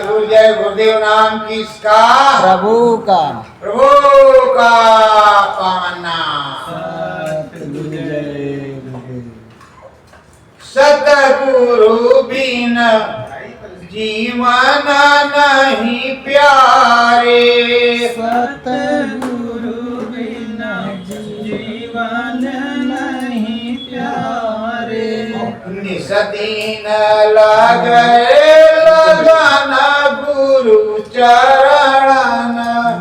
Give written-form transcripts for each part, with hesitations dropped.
सद्गुरुजय गुरुदेव नाम किसका? प्रभु का। प्रभु का पावन नाम। सतगुरु बिन जीवन नहीं प्यारे, सतगुरु बिना जीवन नहीं प्यारे। निस दिन लगे लगन गुरु चरण,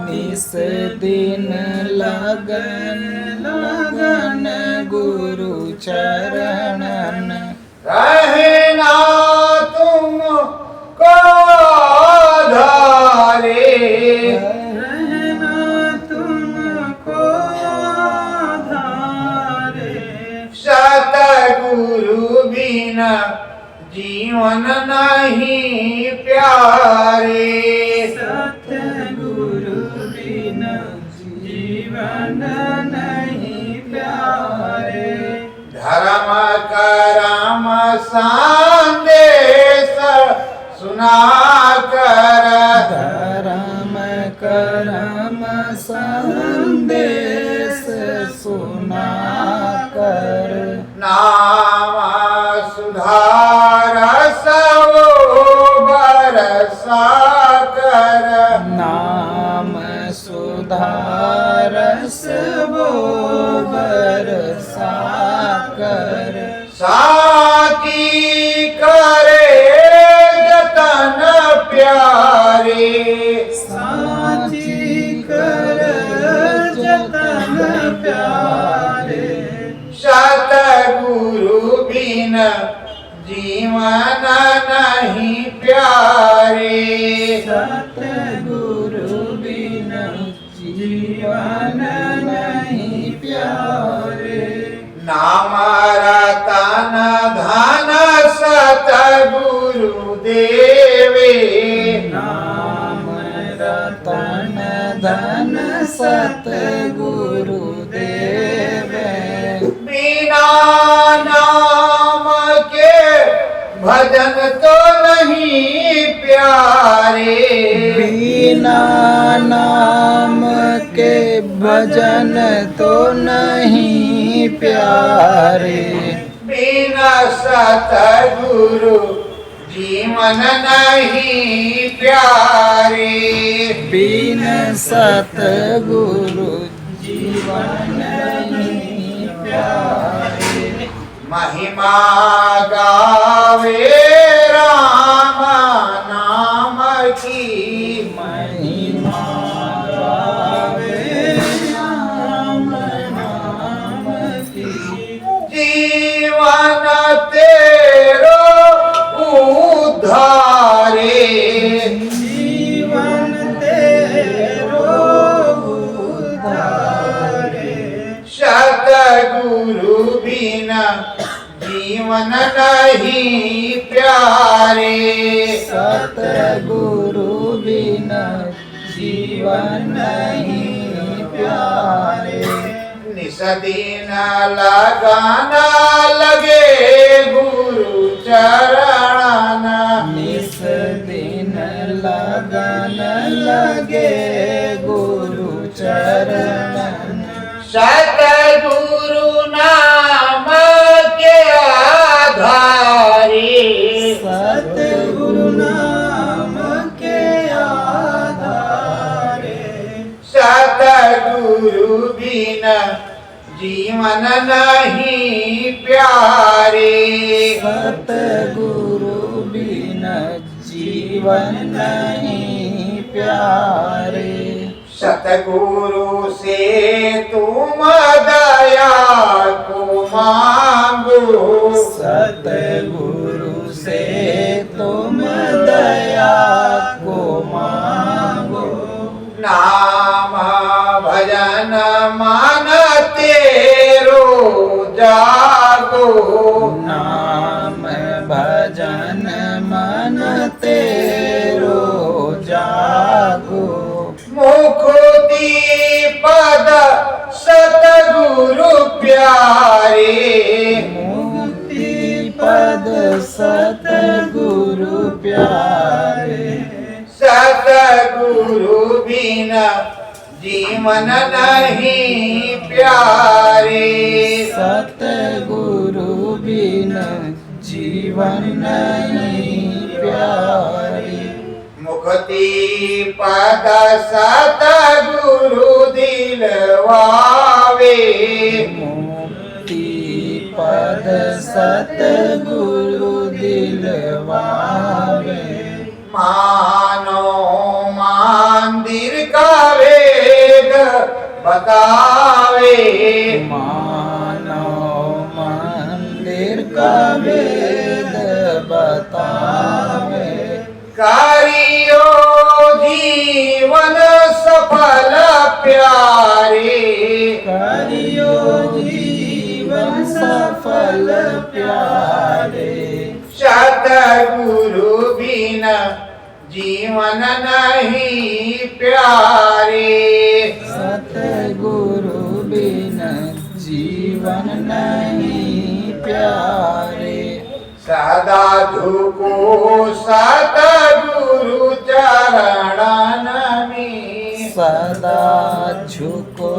निस दिन लगन लगन गुरु चरणन। रहना तुम को धारे, रहना तुमको धारे। सतगुरु बिना जीवन नहीं प्यारे, सतगुरु बिना जीवन नहीं प्यारे। धर्म करम संदेश सुना कर, धर्म करम संदेश सुना कर। नाम सुधार सब बरसा कर, नाम सुधारस वो बरसा कर। साकी करे जतन प्यारे, साची कर जतन प्यारे। सतगुरु बिन जीवन नहीं प्यारे, सतगुरु बिना जीवन नहीं प्यारे। नाम रतन धन सतगुरु देवे, नाम रतन धन सतगुरु देवे। बिना नाम के भजन तो नहीं प्यारे, बिना नाम के भजन तो नहीं प्यारे। बिना सतगुरु जीवन नहीं प्यारे, बिन सतगुरु जीवन नहीं प्यारे। महिमा गावे राम नाम की, महिमा गावे राम नाम की। जीवन तेरो उद्धारे, जीवन तेरो उद्धारे। सतगुरु बिना जीवन नहीं प्यारे, सतगुरु बिना जीवन नहीं प्यारे। निस दिन लगन लगे गुरु चरण, निस दिन लगन लगे गुरु चरण। सतगुरु नाम के आधारे, सतगुरु नाम के आधारे। सतगुरु बिना जीवन नहीं प्यारे, सतगुरु बिना जीवन नहीं प्यारे। सतगुरु से तुम दया को मांगो, सतगुरु से तुम दया को मांगो। नाम भजन मन तेरो जागो, नाम भजन मन तेरो जागो। मुक्ति पद सतगुरु प्यारे, मुक्ति पद सतगुरु प्यारे। सतगुरु बिना जीवन नहीं प्यारे। सतगुरु बिन जीवन नहीं प्यारे। मुक्ति पद सतगुरु दिलवावे। मुक्ति पद सतगुरु दिलवावे। मानो मंदिर का वेद बतावे। मानो मंदिर का वेद बतावे। करियो जीवन सफल प्यारे। करियो जीवन सफल प्यारे। सतगुरु बिना जीवन नहीं प्यारे। सतगुरु बिन जीवन नहीं प्यारे। सदा झुको सतगुरु चरणन में। सदा झुको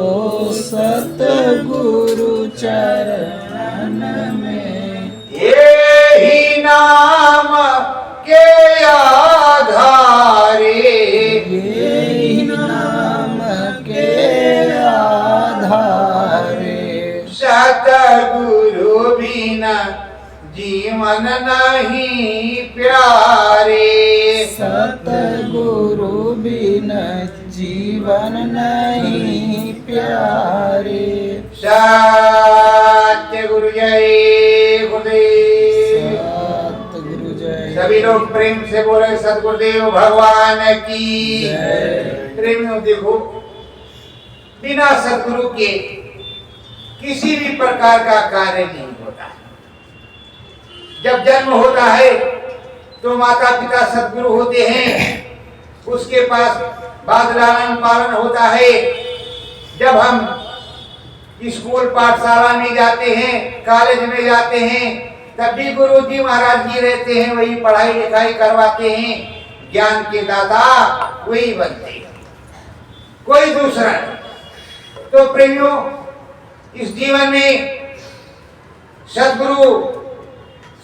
सतगुरु चरण में। यही नाम के आधारे। यही नाम के आधारे। सतगुरु बिना जीवन नहीं प्यारे। सतगुरु बिन जीवन नहीं प्यारे। सत्य गुरु जय गुरुदेव। सतगुरु जय। सभी लोग प्रेम से बोले सतगुरुदेव भगवान की जय। प्रेमियों देखो, बिना सतगुरु के किसी भी प्रकार का कार्य नहीं होता। जब जन्म होता है तो माता पिता सतगुरु होते हैं, उसके पास बाद लालन पालन होता है। जब हम स्कूल पाठशाला में जाते हैं, कॉलेज में जाते हैं, तब भी गुरु जी महाराज जी रहते हैं, वही पढ़ाई लिखाई करवाते हैं, ज्ञान के दाता वही बनते हैं, कोई दूसरा नहीं। तो प्रेमियों, इस जीवन में सतगुरु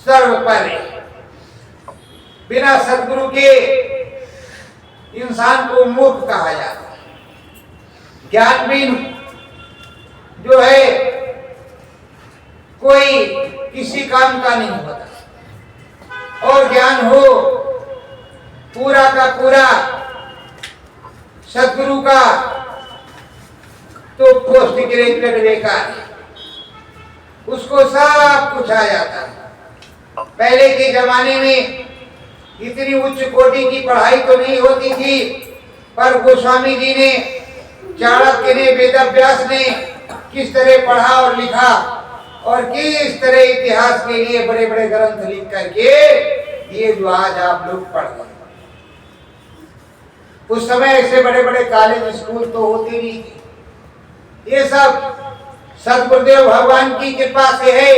सर्वोपरि। बिना सतगुरु के इंसान को मूर्ख कहा जाता है। ज्ञानहीन जो है कोई किसी काम का नहीं होता, और ज्ञान हो पूरा का पूरा सतगुरु का तो पोस्ट ग्रेजुएट बेकार है, उसको सब कुछ आ जाता है। पहले के जमाने में इतनी उच्च कोटि की पढ़ाई तो नहीं होती थी, पर गोस्वामी जी ने, चाणक्य ने, वेदव्यास ने किस तरह पढ़ा और लिखा, और किस तरह इतिहास के लिए बड़े बड़े ग्रंथ लिख करके ये जो आज आप लोग पढ़ रहे हैं। उस समय ऐसे बड़े बड़े कॉलेज स्कूल तो होते नहीं थे। ये सब सतगुरुदेव भगवान की कृपा से है।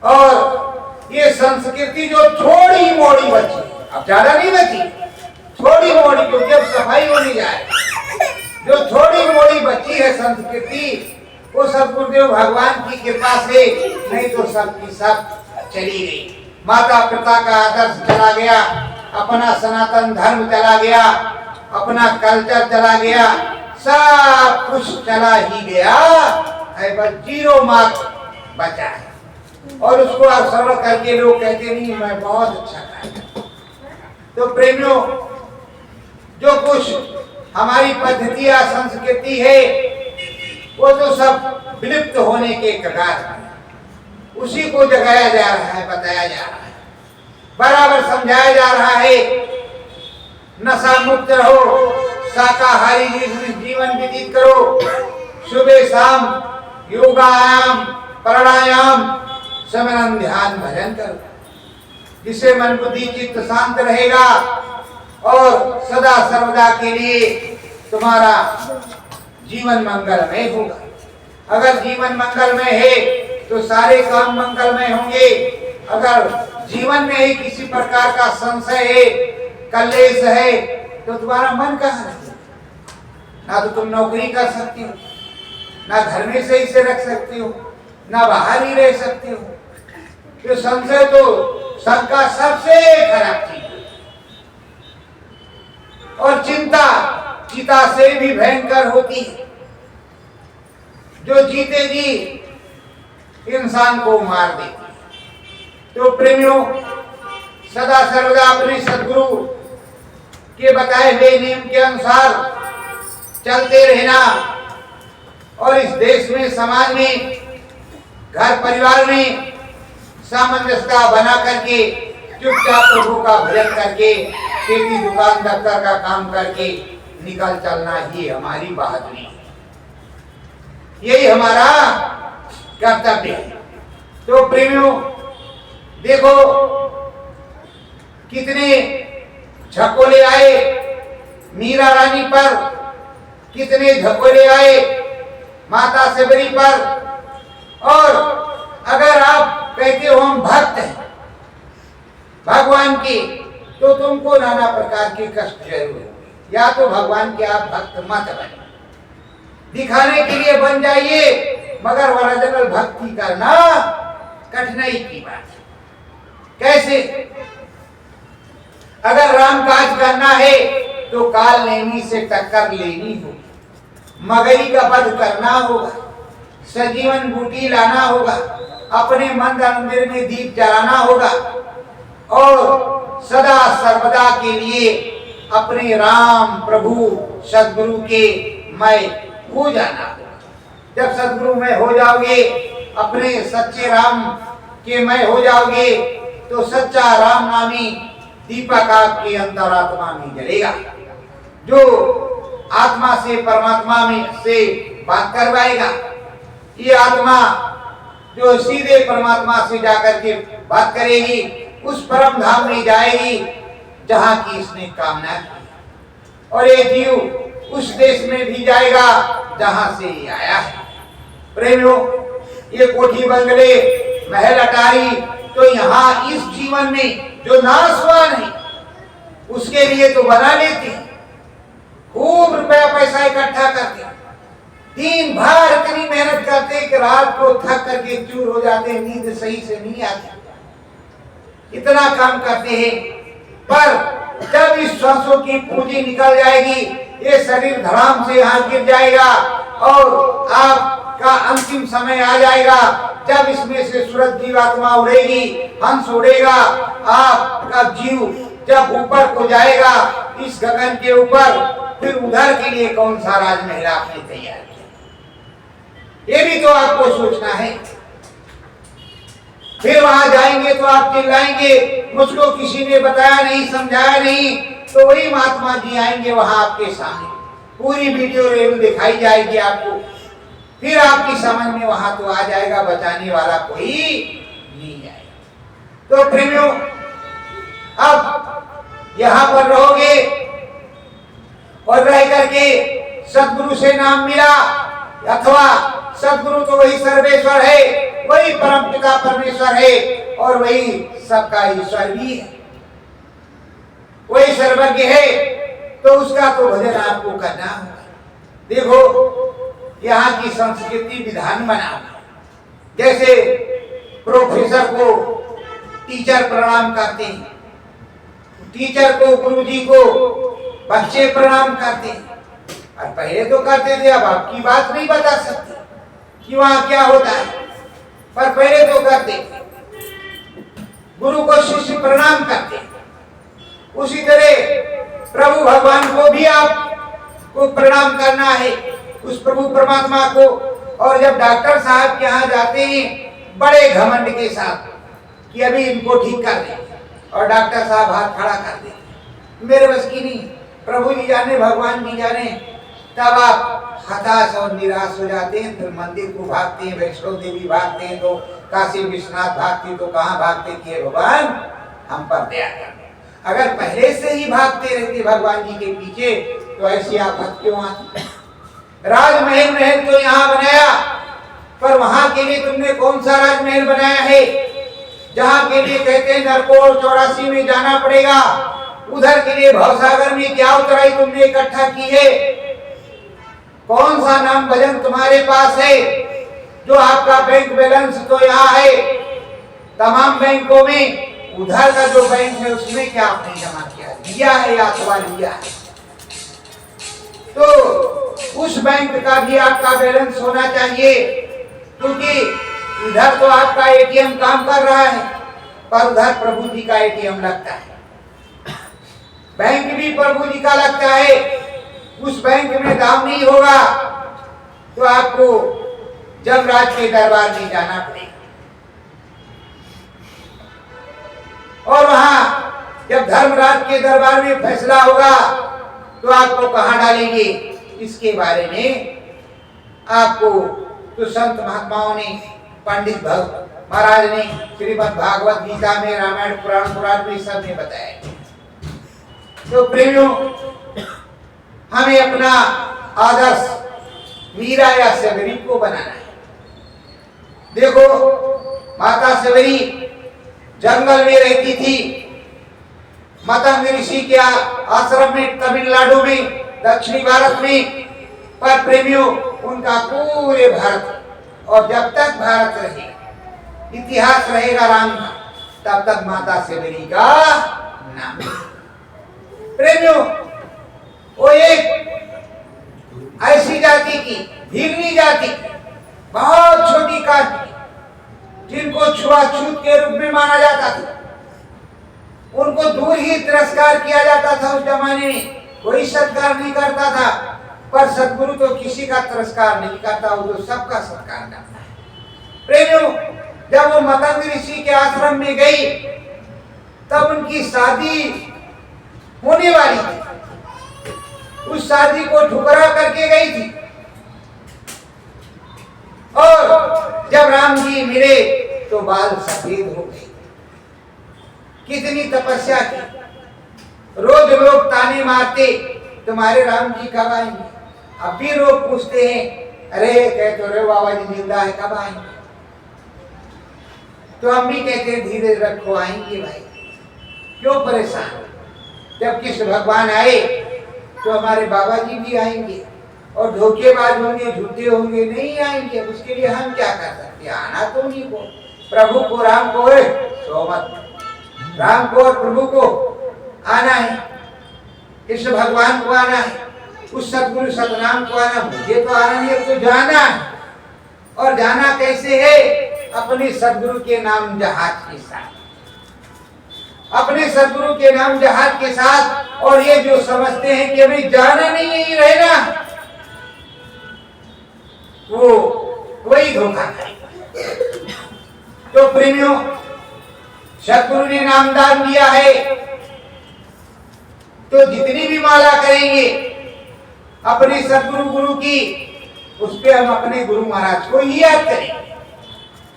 और ये संस्कृति जो थोड़ी मोड़ी बची, अब ज्यादा नहीं बची, थोड़ी मोड़ी, क्योंकि अब सफाई होने जाए, जो थोड़ी मोड़ी बची है संस्कृति, वो सतगुरुदेव भगवान की कृपा से, नहीं तो सब की सब चली गई। माता पिता का आदर्श चला गया, अपना सनातन धर्म चला गया, अपना कल्चर चला गया, सब कुछ चला ही गया है, बस 0 मार्क्स बचा है। और उसको आप सरल करके लोग कहते नहीं मैं बहुत अच्छा गाया। तो प्रेमियों, जो कुछ हमारी पद्धतियां संस्कृति है वो तो सब विलुप्त होने के कगार पर, उसी को जगाया जा रहा है, बताया जा रहा है, बराबर समझाया जा रहा है। नशा मुक्त रहो, शाकाहारी जीवन व्यतीत करो, सुबह शाम योगायाम प्राणायाम समरण ध्यान भजन करो, जिससे मन बुद्धि चित्त शांत रहेगा और सदा सर्वदा के लिए तुम्हारा जीवन मंगलमय होगा। अगर जीवन मंगलमय है तो सारे काम मंगलमय होंगे। अगर जीवन में ही किसी प्रकार का संशय है, कलेश है, तो तुम्हारा मन कहाँ रहेगा? ना तो तुम नौकरी कर सकती हो, ना घर में सही से रख सकती हो, ना बाहर ही रह सकती हो। तो संशय तो सबका सबसे खराब चीज है। और चिंता चिता से भी भयंकर होती है, जो जीते जी इंसान को मार देती है। तो प्रेमियों, सदा सर्वदा अपने सद्गुरु के बताए हुए नियम के अनुसार चलते रहना और इस देश में, समाज में, घर परिवार में सामंजस्यता बना करके चुपचाप प्रभु का भजन करके खेती दुकान दफ्तर का काम करके निकल चलना ही हमारी बहादुरी है, यही हमारा कर्तव्य है। तो प्रेमियों देखो, कितने झकोले आए मीरा रानी पर, कितने झकोले आए माता सबरी पर। और अगर आप कहते हो हम भक्त हैं भगवान की, तो तुमको नाना प्रकार के कष्ट जरूर होंगे। या तो भगवान के आप भक्त मत बने, दिखाने के लिए बन जाइए, मगर ओरिजिनल भक्ति करना कठिनाई की बात है। कैसे? अगर राम काज करना है तो काल नेमी से टक्कर लेनी होगी, मगरी का वध करना होगा, सजीवन बूटी लाना होगा, अपने मंदिर में दीप जलाना होगा और सदा सर्वदा के लिए अपने राम प्रभु सद्गुरु के मैं हो जाना होगा। जब सद्गुरु में हो जाओगे, अपने सच्चे राम के मैं हो जाओगे, तो सच्चा राम नामी दीपक आपके अंतरात्मा में जलेगा, जो आत्मा से परमात्मा में से बात करवाएगा। ये आत्मा जो सीधे परमात्मा से जाकर के बात करेगी, उस परम धाम में जाएगी जहां की इसने कामना की। और ये जीव उस देश में भी जाएगा जहां से ये आया है। प्रेमियों, ये कोठी बंगले महल अटारी तो यहाँ इस जीवन में जो नाशवान है उसके लिए तो बना लेते हैं, खूब रुपया पैसा इकट्ठा करते हैं, दिन भर इतनी मेहनत करते हैं कि रात को थक करके चूर हो जाते हैं, नींद सही से नहीं आती, इतना काम करते हैं। पर जब इस श्वासों की पूंजी निकल जाएगी, ये शरीर धड़ाम से यहाँ गिर जाएगा और आपका अंतिम समय आ जाएगा, जब इसमें से सूरज जीवात्मा उड़ेगी, हंस उड़ेगा, आपका जीव जब ऊपर को जाएगा इस गगन के ऊपर, फिर उधर के लिए कौन सा राजमहल आपने तैयार किया, ये भी तो आपको सोचना है। फिर वहां जाएंगे तो आप चिल्लाएंगे, मुझको किसी ने बताया नहीं, समझाया नहीं। तो वही महात्मा जी आएंगे वहां आपके सामने, पूरी वीडियो रेल दिखाई जाएगी आपको, फिर आपकी समझ में वहां तो आ जाएगा बचाने वाला कोई नहीं आएगा। तो प्रेमियों, अब यहां पर रहोगे और रह करके सद्गुरु से नाम मिला, अथवा सद्गुरु तो वही सर्वेश्वर है, वही परम पिता परमेश्वर है और वही सबका ईश्वर भी है, वही सर्वज्ञ है, तो उसका तो भजन आपको करना होगा। देखो यहाँ की संस्कृति विधान बना, जैसे प्रोफेसर को टीचर प्रणाम करते हैं, टीचर को गुरुजी को बच्चे प्रणाम करते हैं। और पहले तो करते थे, अब आपकी बात नहीं बता सकते कि वहां क्या होता है, पर पहले तो करते। गुरु को शिष्य प्रणाम करते, उसी तरह प्रभु भगवान को भी आपको प्रणाम करना है, उस प्रभु परमात्मा को। और जब डॉक्टर साहब के यहाँ जाते हैं बड़े घमंड के साथ कि अभी इनको ठीक कर दें, और डॉक्टर साहब हाथ खड़ा कर दें, मेरे बस की नहीं, प्रभु जी जाने, भगवान जी जाने, तब आप हताश और निराश हो जाते हैं, फिर मंदिर को भागते हैं, वैष्णो देवी भागते हैं, तो काशी विश्वनाथ भागते, तो कहाँ भागते कि भगवान हम पर दया कर। अगर पहले से ही भागते रहते भगवान जी के पीछे, तो ऐसी आफत क्यों आती। राजमहल तो यहाँ बनाया, पर वहां के लिए तुमने कौन सा राजमहल बनाया है, जहाँ के लिए कहते हैं नरकोर 84 में जाना पड़ेगा, उधर के लिए भवसागर में क्या उतराई तुमने इकट्ठा की है? कौन सा नाम भजन तुम्हारे पास है? जो आपका बैंक बैलेंस तो यहाँ है तमाम बैंकों में, उधर का जो बैंक है उसमें क्या आपने जमा किया, दिया है या अथवा लिया है? तो उस बैंक का भी आपका बैलेंस होना चाहिए, क्योंकि इधर तो आपका एटीएम काम कर रहा है पर उधर प्रभु जी का एटीएम लगता है। बैंक भी प्रभु जी का लगता है, उस बैंक में दाम नहीं होगा तो आपको जमराज के दरबार में जाना पड़ेगा। और वहां जब धर्मराज के दरबार में फैसला होगा तो आपको कहां डालेंगे, इसके बारे में आपको तो संत महात्माओं ने, पंडित महाराज ने श्रीमद् भागवत गीता में, रामायण पुराण में सब ने बताया। तो प्रेमियों, हमें अपना आदर्श मीरा या सबरी को बनाना है। देखो, माता सबरी जंगल में रहती थी, मतंग ऋषि के आश्रम में, तमिलनाडु में, दक्षिणी भारत में। पर प्रेमियों, उनका पूरे भारत, और जब तक भारत रहे, इतिहास रहेगा राम का, तब तक माता सबरी का नाम। प्रेमियों, वो एक ऐसी जाति की, भीलनी जाति, बहुत छोटी कास्ट, जिनको छुआछूत के रूप में माना जाता था, उनको दूर ही तिरस्कार किया जाता था। उस जमाने में कोई सत्कार नहीं करता था, पर सद्गुरु तो किसी का तिरस्कार नहीं करता, वो तो सबका सत्कार करता है। प्रेमियों, जब वो मतंग ऋषि के आश्रम में गई, तब उनकी शादी होने वाली थी। उस शादी को ठुकरा करके गई थी। और जब राम जी मिले तो बाल सफेद हो गए। कितनी तपस्या की, रोज लोग ताने मारते, तुम्हारे राम जी कब आएंगे? अब भी लोग पूछते हैं, अरे कहते रहे बाबा जी जिंदा है, कब आएंगे? तो हम भी कहते हैं धीरे रखो, आएंगे भाई, क्यों परेशान? जब कृष्ण भगवान आए तो हमारे बाबा जी भी आएंगे, और धोखेबाज होंगे, झूठे होंगे, नहीं आएंगे। उसके लिए हम क्या कर सकते? आना तो उन्हीं को, प्रभु को, राम को है सोमत, राम को और प्रभु को आना है, कृष्ण भगवान को आना है, उस सतगुरु सतनाम को आना। मुझे तो आना नहीं, अब तो जाना है। और जाना कैसे है? अपने सतगुरु के नाम जहाज के साथ, अपने सतगुरु के नाम जहाज के साथ। और ये जो समझते हैं कि अभी जाना नहीं है, यही रहना, वो वही धोखा खाएगा। तो प्रेमियों, सतगुरु ने नामदान दिया है, तो जितनी भी माला करेंगे अपने सतगुरु गुरु की, उस पे हम अपने गुरु महाराज को ही याद करें।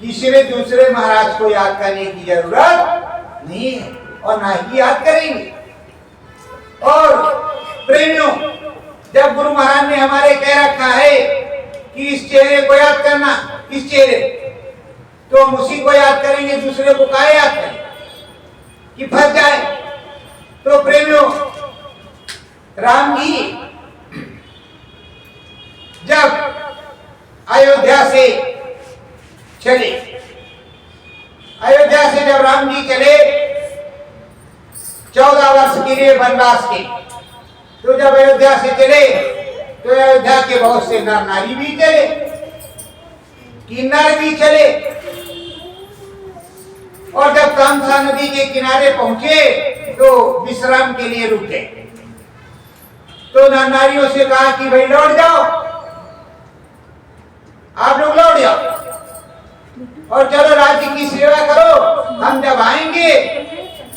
तीसरे दूसरे महाराज को याद करने की जरूरत नहीं है, और ना ही याद करेंगे। और प्रेमियों, जब गुरु महाराज ने हमारे कह रखा है कि इस चेहरे को याद करना, इस चेहरे, तो हम उसी को याद करेंगे, दूसरे को क्या याद करें कि फंस जाए। तो प्रेमियों, राम जी जब अयोध्या से चले, अयोध्या से जब राम जी चले 14 वर्ष के लिए वनवास के, तो जब अयोध्या से चले तो अयोध्या के बहुत से नर नारी भी चले, किन्नर भी चले। और जब तामसा नदी के किनारे पहुंचे तो विश्राम के लिए रुके। तो नर नारियों से कहा कि भाई लौट जाओ, आप लोग लौट जाओ और चलो राज्य की सेवा करो। हम जब आएंगे,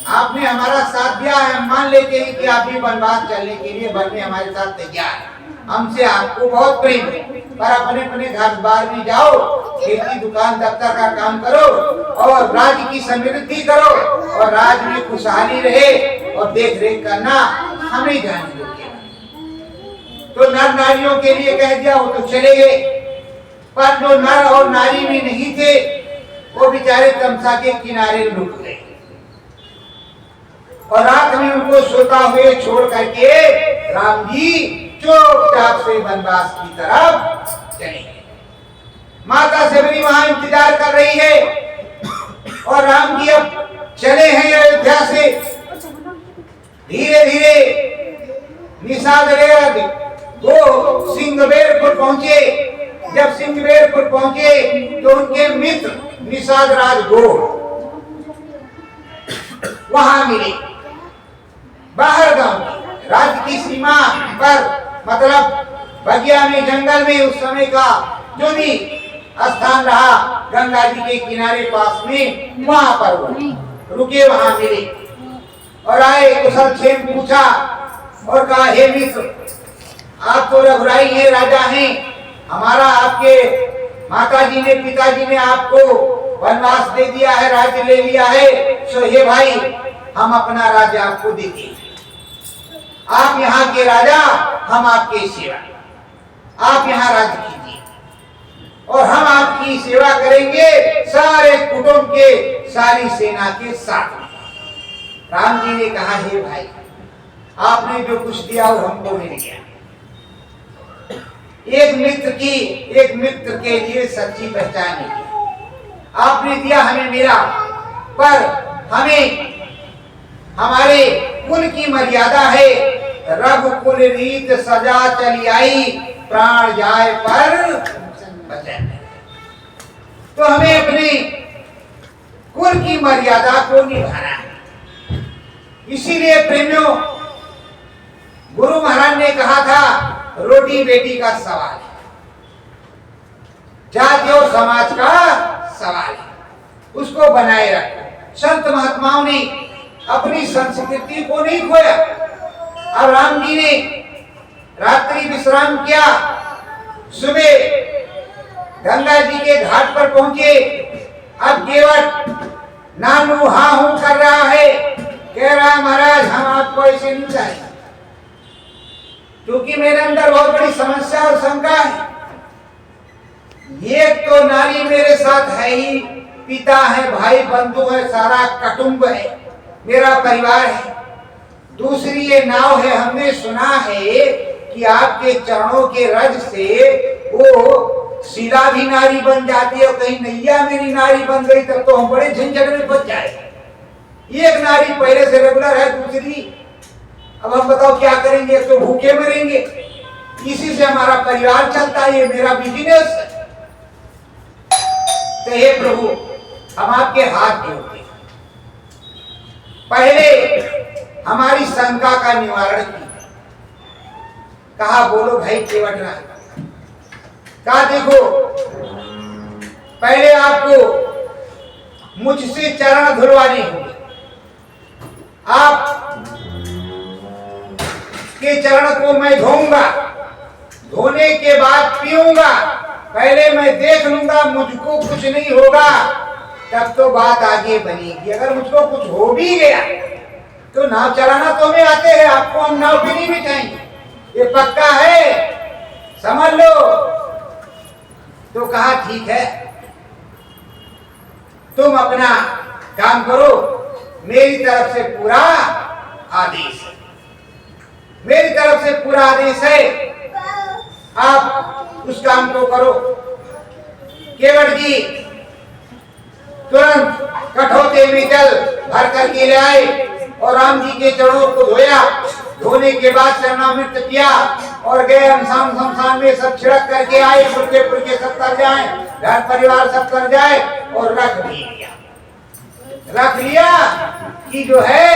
आपने हमारा साथ दिया है, हम मान लेते हैं कि आप भी वनवास चलने के लिए वन में हमारे साथ तैयार हैं, हमसे आपको बहुत प्रेम है, पर अपने अपने घर बार में जाओ, खेती दुकान दफ्तर का काम करो और राज्य की समृद्धि करो और राज्य में खुशहाली रहे और देख रेख करना हमें जाने दो। तो नर नारियों के लिए कह दिया, वो तो चले गए, पर जो नर और नारी में नहीं थे वो बेचारे तमसा के किनारे रुक गए। और रात में उनको सोता हुए छोड़ करके राम जी चुपचाप से वनवास की तरफ चले गए। माता सबरी वहां इंतजार कर रही है और राम जी अब चले हैं अयोध्या से। धीरे धीरे निषाद वो सिंहबेरपुर पहुंचे। जब सिंहबेरपुर पहुंचे तो उनके मित्र निषाद राज गोड़ वहां मिले। बाहर गांव राज्य की सीमा पर, मतलब बगिया में, जंगल में उस समय का जो भी स्थान रहा गंगा जी के किनारे पास में, वहां पर रुके, वहां मिले और आए, कुशल क्षेम पूछा और कहा, हे मित्र, आप तो रघुराई हैं, राजा हैं, हमारा आपके माताजी ने, पिताजी ने आपको वनवास दे दिया है, राज्य ले लिया है, सो हे भाई हम अपना राज्य आपको देते हैं। आप यहाँ के राजा, हम आपके सेवा, आप यहाँ राज्य कीजिए और हम आपकी सेवा करेंगे सारे कुटुंब के, सारी सेना के साथ। राम जी ने कहा, हे भाई आपने जो कुछ दिया वो हमको मिल गया। एक मित्र के लिए सच्ची पहचान है। आपने दिया हमें मिला, पर हमें हमारे कुल की मर्यादा है, रघुकुल रीत सजा चली आई, प्राण जाए पर बचे। तो हमें अपने कुल की मर्यादा को निभाना है। इसीलिए प्रेमियों, गुरु महाराज ने कहा था, रोटी बेटी का सवाल है, जाति और समाज का सवाल है, उसको बनाए रखो। संत महात्माओं ने अपनी संस्कृति को नहीं खोया। अब राम जी ने रात्रि विश्राम किया, सुबह गंगा जी के घाट पर पहुंचे। अब केवट नानू हाँ हूं कर रहा है, कह रहा महाराज हम आपको ऐसे नहीं चाहेंगे, क्योंकि मेरे अंदर बहुत बड़ी समस्या और शंका है। एक तो नारी मेरे साथ है ही, पिता है, भाई बंधु है, सारा कुटुंब है, मेरा परिवार है। दूसरी ये नाव है, हमने सुना है कि आपके चरणों के रज से वो शिला भी नारी बन जाती है, और कहीं नैया मेरी नारी बन गई तब तो हम बड़े झंझट में फंस जाए। एक नारी पहले से रेगुलर है, दूसरी अब हम बताओ क्या करेंगे, तो भूखे मरेंगे। इसी से हमारा परिवार चलता है, ये मेरा बिजनेस है। तो हे प्रभु हम आपके हाथ जोड़ते हैं, पहले हमारी शंका का निवारण कीजिए। कहा बोलो भाई केवटना। कहा देखो, पहले आपको मुझसे चरण धुलवाने होंगे। आप के चरण को मैं धोऊंगा, धोने के बाद पीऊंगा। पहले मैं देख लूंगा मुझको कुछ नहीं होगा, तब तो बात आगे बनेगी। अगर मुझको कुछ हो भी गया तो नाव चलाना तो हमें आते हैं, आपको हम नाव भी नहीं बिठाएंगे, ये पक्का है, समझ लो। तो कहा ठीक है, तुम अपना काम करो, मेरी तरफ से पूरा आदेश है, मेरी तरफ से पूरा आदेश है, आप उस काम को करो। केवट जी तुरंत कठौते में जल भर कर के ले आए और राम जी के चरणों को धोया। धोने के बाद चरणामृत किया और गए हमसाम शमशान में, सब छिड़क करके आए, पुरके पुरके सब कर जाए, घर परिवार सब कर जाए और रख भी लिया। रख लिया कि जो है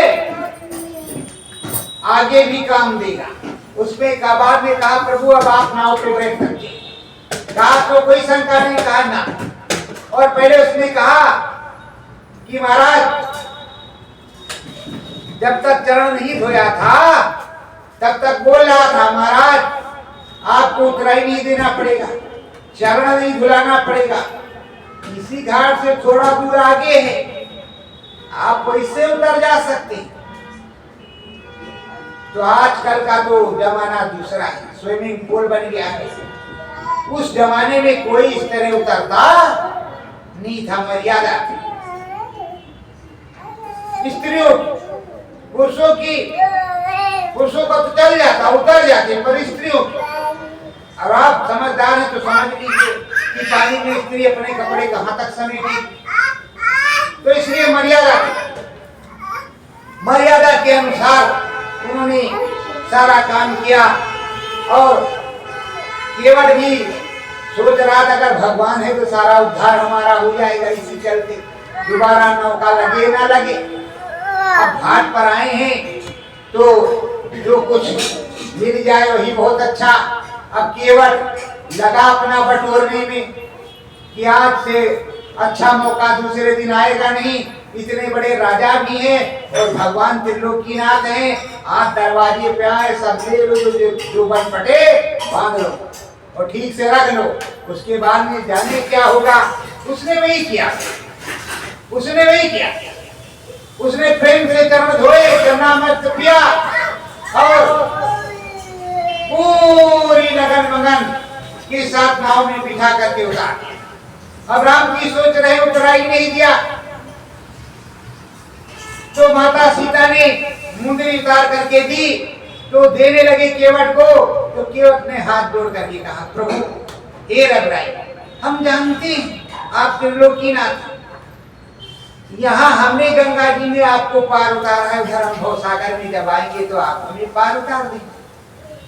आगे भी काम देगा। उसमें का बाद में कहा प्रभु अब आप नाव पे बैठ सकते। कहा तो कोई शंका नहीं, कहा ना। और पहले उसने कहा कि महाराज जब तक चरण नहीं धोया था तब तक बोल रहा था महाराज आपको उतराई नहीं देना पड़ेगा, चरण नहीं धुलाना पड़ेगा, इसी घाट से थोड़ा दूर आगे है, आप वैसे उतर जा सकते हैं। तो आजकल का तो जमाना दूसरा है, स्विमिंग पूल बन गया है। उस जमाने में कोई इस तरह उतरता नहीं था, मर्यादा थी। स्त्रियों पुरुषों का तो चल जाता, उतर जाते, पर स्त्रियों की, और आप समझदार हैं तो समझ लीजिए कि पानी में स्त्री अपने कपड़े कहां तक समेटेगी। तो इसलिए मर्यादा के अनुसार उन्होंने सारा काम किया। और केवट भी सोच रहा था अगर भगवान है तो सारा उद्धार हमारा हो जाएगा, इसी चलते दोबारा नौका लगे ना लगे। अब घाट पर आए हैं तो जो कुछ मिल जाए वही बहुत अच्छा। अब केवट लगा अपना बटोरने में कि आज से अच्छा मौका दूसरे दिन आएगा नहीं, इतने बड़े राजा भी हैं और भगवान त्रिलोकीनाथ हैं, आज दरवाजे पे आए, सब ले लो, जो बन पटे बांध लो और ठीक से रख लो, उसके बाद में जाने क्या होगा। उसने वही किया, उसने प्रेम से चरण धोए, चरणामृत पिया और पूरी लगन मगन के साथ नाव में बिठा करके उतार दिया। अब राम जी सोच रहे उतरा ही नहीं दिया, तो माता सीता ने मुंदरी उतार करके दी, तो देने लगे केवट को। तो केवट ने हाथ जोड़ करके कहा, प्रभु हे रघुराई, हम जानते हैं आप त्रिलोकीनाथ, यहाँ हमने गंगा जी ने आपको पार उतारा है, उधर हम भवसागर में जब आएंगे तो आप हमें पार उतार देंगे,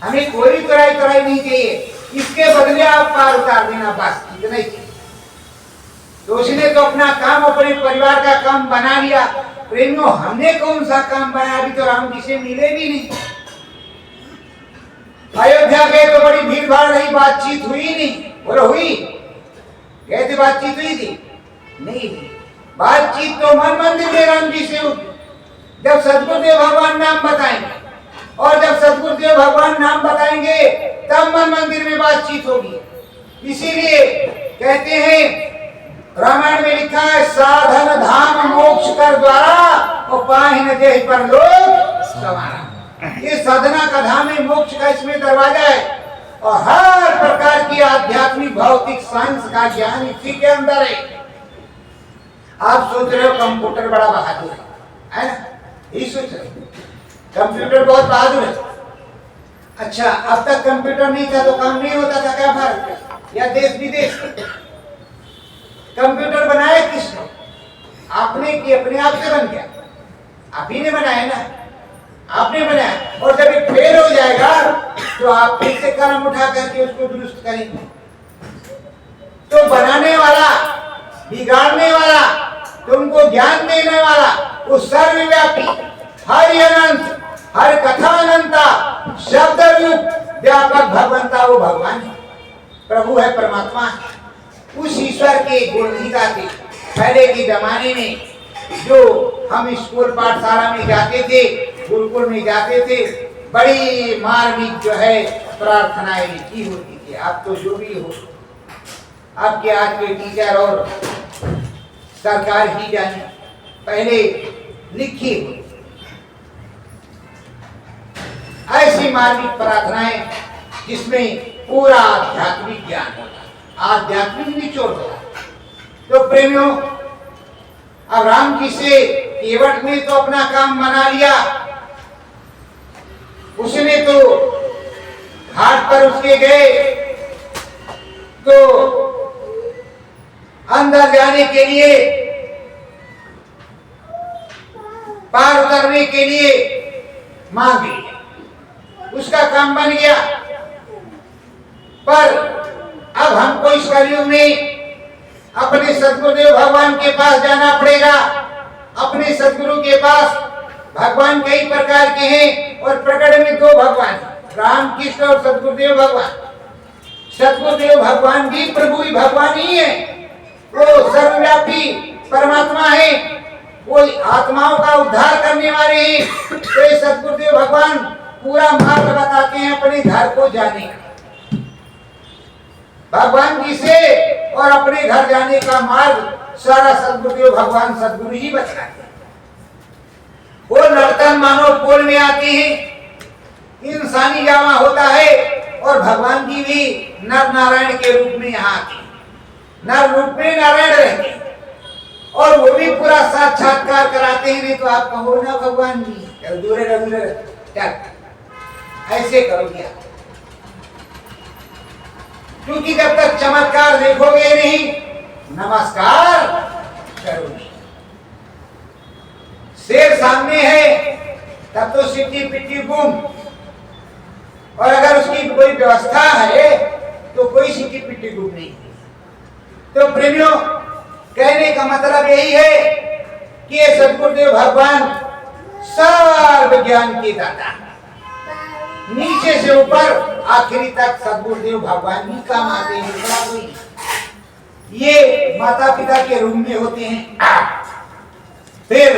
हमें कोई तुराई नहीं चाहिए, इसके बदले आप पार उतार देना, बस इतना ही चाहिए। तो उसने तो अपना काम, अपने परिवार का काम बना लिया। प्रेमियों, हमने कौन सा काम बनाया, अभी तो राम जी से मिले भी नहीं। अयोध्या गए तो बड़ी भीड़ भाड़ रही, बातचीत हुई नहीं, बोलो हुई? गए थे, बातचीत हुई थी? नहीं, बातचीत तो मन मंदिर में राम जी से होगी, जब सदगुरुदेव भगवान नाम बताएंगे, और जब सदगुरुदेव भगवान नाम बताएंगे तब मन मंदिर में बातचीत होगी। इसीलिए कहते हैं, रामायण में लिखा है, साधन धाम मोक्ष कर द्वारा और पाहिन जेहि परलोक सवारा। ये साधना का धाम है, मोक्ष का इसमें दरवाजा है, और हर प्रकार की आध्यात्मिक भौतिक साइंस का ज्ञान इसी के अंदर है। आप सोच रहे हो कंप्यूटर बड़ा बहादुर है ना? यही सोच रहे हो, कंप्यूटर बहुत बहादुर है। अच्छा, अब तक कंप्यूटर नहीं था तो काम नहीं होता था क्या भारत या देश विदेश? कंप्यूटर बनाया किसने? आपने कि अपने आप से बन गया? आप ही ने बनाया ना, आपने बनाया। और जब ये फेल हो जाएगा तो आप फिर से कलम उठा करके उसको दुरुस्त करेंगे। तो बनाने वाला, बिगाड़ने वाला, तुमको ज्ञान देने वाला, वो सर्वव्यापी, हरि अनंत, हर कथा अनंता, शब्द रूप व्यापक भगवंता, वो भगवान है, प्रभु है, परमात्मा है। उस ईश्वर के गुण ही गाते। पहले के जमाने में जो हम स्कूल पाठशाला में जाते थे, गुरुकुल में जाते थे, बड़ी मार्मिक जो है प्रार्थनाएं लिखी होती थी। अब तो जो भी हो, आपके आज के टीचर और सरकार ही जाने, पहले लिखी होती ऐसी मार्मिक प्रार्थनाएं जिसमें पूरा आध्यात्मिक ज्ञान होता, आध्यात्मिक निचोड़ होता। तो प्रेमियों, अब राम जी से केवट ने तो अपना काम बना लिया, उसने तो घाट पर उसके गए, तो अंदर जाने के लिए, पार उतरने के लिए मांगे, उसका काम बन गया। पर अब हमको इस कलयुग में अपने सदगुरुदेव भगवान के पास जाना पड़ेगा। अपने सदगुरु के पास भगवान कई प्रकार के हैं, और प्रकट में दो भगवान, राम कृष्ण और सदगुरुदेव भगवान। सदगुरुदेव भगवान भी प्रभु ही भगवान ही है, वो सर्वव्यापी परमात्मा है, वो आत्माओं का उद्धार करने वाले हैं। तो ये सदगुरुदेव भगवान पूरा मार्ग बताते हैं अपने घर को जाने का, भगवान जी से और अपने घर जाने का मार्ग सारा सदगुरुदेव भगवान सदगुरु ही बताते हैं। वो नर्तन मानव पोल में आते हैं, इंसानी जामा होता है, और भगवान जी भी नर नारायण के रूप में यहाँ आते हैं, नर रूप में नारायण रहते हैं, और वो भी पूरा साक्षात्कार कराते हैं। नहीं तो आप कहो ना भगवान जी चल दूर रह, चल ऐसे करोगे आप, क्योंकि जब तक चमत्कार देखोगे नहीं नमस्कार करोगे। शेर सामने है तब तो सिट्टी पिट्टी बूम, और अगर उसकी कोई व्यवस्था है तो कोई सिट्टी पिट्टी बूम नहीं। तो प्रेमियों, कहने का मतलब यही है कि ये सद्गुरुदेव भगवान सर्व ज्ञान के दाता, नीचे से ऊपर आखिरी तक सद्गुरुदेव भगवान ही काम आते हैं। ये माता पिता के रूप में होते हैं, फिर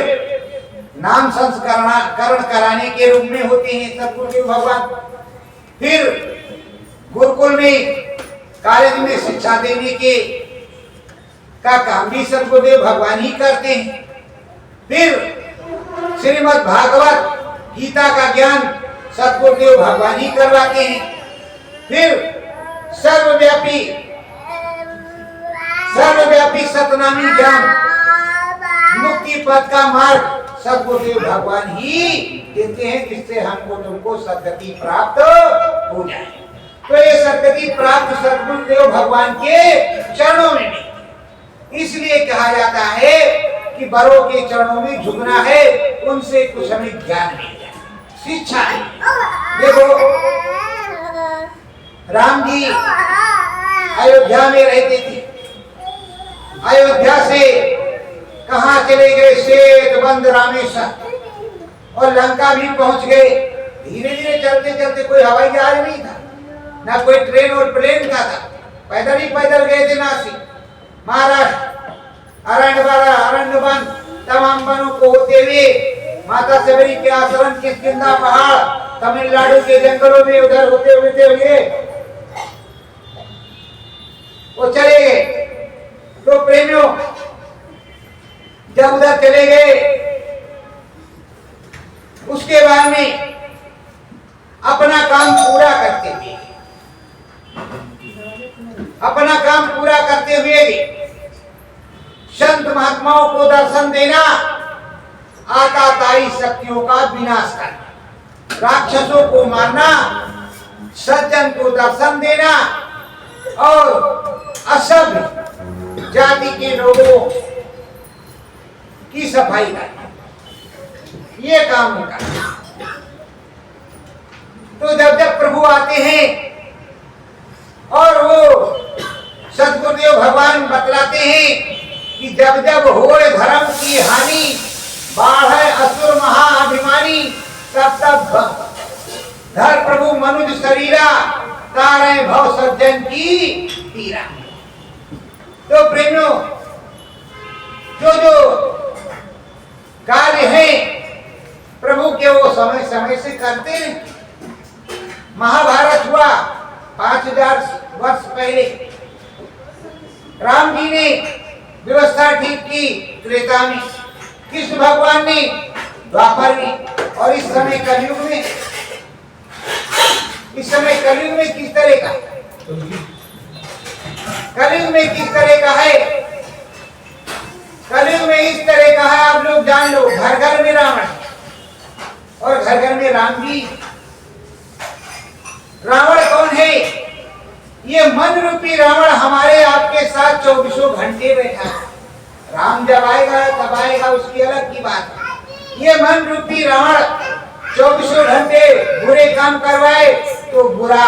नाम संस्करण कराने के रूप में होते हैं सद्गुरुदेव भगवान, फिर गुरुकुल में कॉलेज में शिक्षा देने के का काम भी सद्गुरुदेव भगवान ही करते हैं, फिर श्रीमद् भागवत गीता का ज्ञान सद्गुरुदेव भगवान ही करवाते हैं, फिर सर्वव्यापी सतनामी ज्ञान मुक्ति पद का मार्ग सद्गुरुदेव भगवान ही देते हैं, जिससे हमको तुमको सद्गति प्राप्त हो जाए। तो ये सद्गति प्राप्त सद्गुरुदेव भगवान के चरणों में भी इसलिए कहा जाता है कि बड़ों के चरणों में झुकना है, उनसे कुछ हमें ज्ञान मिल जाए, शिक्षा है। देखो राम जी अयोध्या में रहते थे, अयोध्या से कहाँ चले गए, श्वेत बंद रामेश्वर, और लंका भी पहुंच गए। धीरे धीरे चलते चलते, कोई हवाई जहाज नहीं था, ना कोई ट्रेन और प्लेन का था, पैदल ही पैदल गए थे नासिक, महाराष्ट्र, अरण्य वन, तमाम वनों को होते हुए माता सबरी के आश्रम, किष्किंधा पहाड़, तमिलनाडु के जंगलों में उधर होते हुए वो चले गए। तो प्रेमियों, जब उधर चले गए, उसके बाद में अपना काम पूरा करते हुए संत महात्माओं को दर्शन देना, आताताई शक्तियों का विनाश करना, राक्षसों को मारना, सज्जन को दर्शन देना और असभ्य जाति के लोगों की सफाई करना, ये काम उनका। तो जब जब प्रभु आते हैं और वो सद्गुरुदेव भगवान बतलाते हैं कि जब जब होए धर्म की हानि, बाढ़ असुर महाअभिमानी, तब तब धर प्रभु मनुज शरीरा, तारे भव सज्जन की पीरा। तो प्रेमियों, जो कार्य है प्रभु के, वो समय समय से करते हैं। महाभारत हुआ 5000 वर्ष पहले, राम जी ने व्यवस्था ठीक की त्रेता में, कृष्ण भगवान ने द्वापर में, और इस समय कलयुग में किस तरह का, कलयुग में किस तरह का है, कलयुग में इस तरह का है। आप लोग जान लो, घर घर में रावण और घर घर में राम जी। रावण कौन है? ये मन रूपी रावण हमारे आपके साथ 24 घंटे बैठा है। राम जब आएगा तब आएगा, उसकी अलग की बात है। ये मन रूपी रावण 24 घंटे बुरे काम करवाए तो बुरा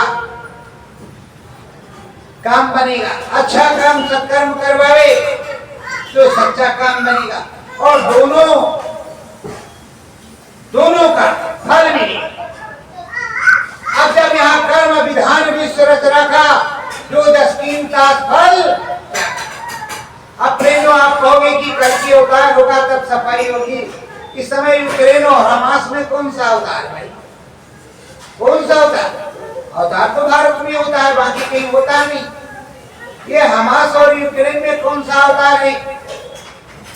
काम बनेगा, अच्छा काम सत्कर्म करवाए तो सच्चा काम बनेगा, और दोनों का फल मिलेगा। अब जब यहाँ कर्म विधान विश्व रच रखा, जो जस कीमता फल। अब प्रेमियों, आप कहोगे कि कल की अवतार होगा तब सफाई होगी। इस समय यूक्रेन और हमास में कौन सा अवतार है? कौन सा अवतार तो भारत में होता है, बाकी कहीं होता नहीं। ये हमास और यूक्रेन में कौन सा अवतार है?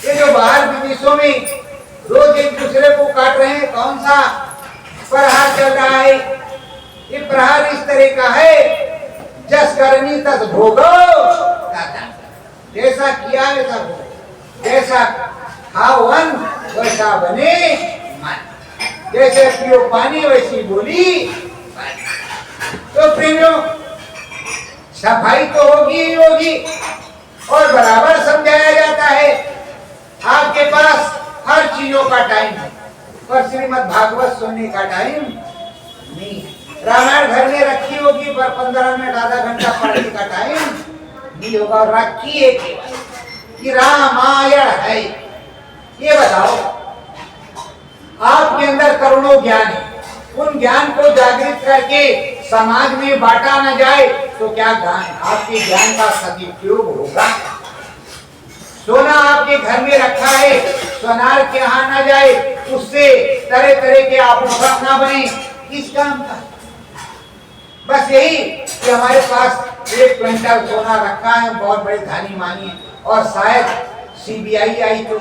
ये जो बाहर विदेशों में रोज एक दूसरे को काट रहे हैं, कौन सा प्रहार चल रहा है? ये प्रहार इस तरह का है, जस करनी तस भोगो, जैसा किया वैसा भोगो, जैसा खाओ अन्न वैसा बने मन। जैसे पियो पानी वैसी बोली। तो प्रेमियों, सफाई तो होगी ही होगी और बराबर समझाया जाता है। आपके पास हर चीजों का टाइम है, पर श्रीमद् भागवत सुनने का टाइम नहीं है। रामायण घर में रखी होगी, पर 15 मिनट आधा घंटा पढ़ने का टाइम नहीं होगा। और रखी है कि रामायण है। ये बताओ, आपके अंदर करोड़ों ज्ञान है, उन ज्ञान को जागृत करके समाज में बांटा न जाए तो क्या ज्ञान, आपके ज्ञान का सदुपयोग होगा? सोना आपके घर में रखा है, सोनार के यहाँ न जाए, उससे तरह तरह के आभूषण न बने, किस काम का? बस यही कि हमारे पास 1 क्विंटल सोना रखा है, बहुत बड़े धनी मानी है, और शायद सीबीआई आई तो,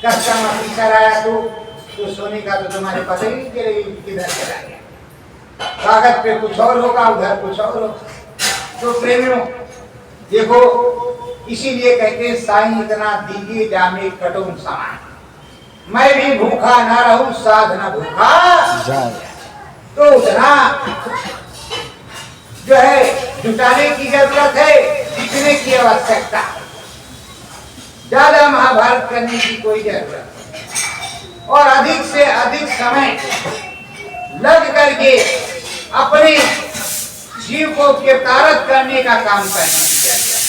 कस्टम ऑफिसर आया तो सोने का तो तुम्हारे पता ही नहीं चलेगा किधर चला गया। कागज पे कुछ और होगा, उधर कुछ और होगा। तो प्रेमियों देखो, इसीलिए कहते हैं साईं इतना दीजिए जामे कटुम समान, मैं भी भूखा ना रहूं साध न भूखा जाए। तो उतना जो है जुटाने की जरूरत है जितने की आवश्यकता, ज्यादा महाभारत करने की कोई जरूरत नहीं। और अधिक से अधिक समय लग करके अपने जीव को कृतार्थ करने का काम करने की जरूरत है।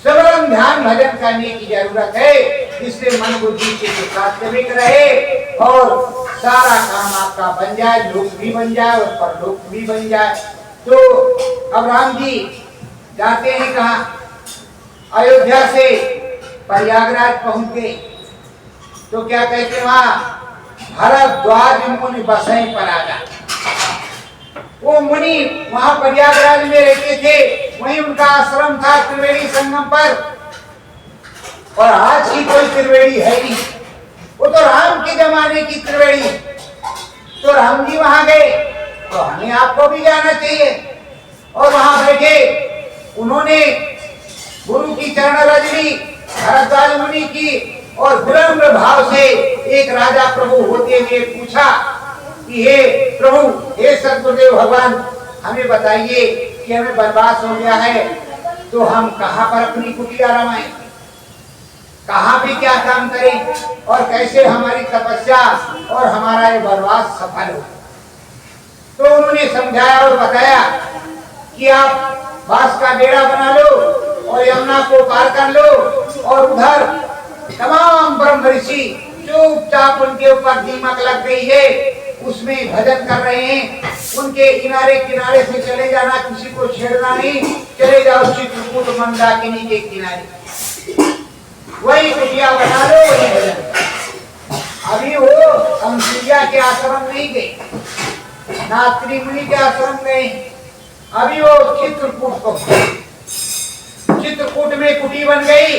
सबरम ध्यान भजन करने की जरूरत है, इससे मन बुद्धि के सात्विक रहे और सारा काम आपका बन जाए, लोक भी बन जाए और परलोक भी बन जाए। तो अब राम जी जाते हैं कहाँ? अयोध्या से प्रयागराज पहुंचे तो क्या कहते हैं वहां भरद्वाज मुनि बसे पर आ जा। वो मुनि वहां प्रयागराज में रहते थे, वहीं उनका आश्रम था त्रिवेणी संगम पर। और आज की कोई त्रिवेणी है नहीं, वो तो राम के जमाने की त्रिवेणी। तो राम जी वहां गए तो हमें आपको भी जाना चाहिए। और वहां बैठे उन्होंने गुरु की चरण रजनी भरद्वाज मुनि की, और विनम्र भाव से एक राजा प्रभु होते हुए पूछा कि हे प्रभु, हे सद्गुरुदेव भगवान, हमें बताइए कि हमें वनवास हो गया है तो हम कहाँ पर अपनी कुटिया रमाएं, कहाँ भी क्या काम करें और कैसे हमारी तपस्या और हमारा ये वनवास सफल हो। तो उन्होंने समझाया और बताया कि आप बांस का बेड़ा बना लो और यमुना को पार कर लो, और उधर तमाम ब्रह्म ऋषि चुपचाप उनके ऊपर दीमक लग गई है, उसमें भजन कर रहे हैं। उनके किनारे किनारे से चले जाना, किसी को छेड़ना नहीं, चले जाओ चित्रकूट मंदाकिनी के किनारे, वही कुटिया बना लो, वही भजन। अभी वो अंसुया के आश्रम नहीं गए, नात्री मुनि के आश्रम गए, अभी वो चित्रकूट को, चित्रकूट में कुटी बन गई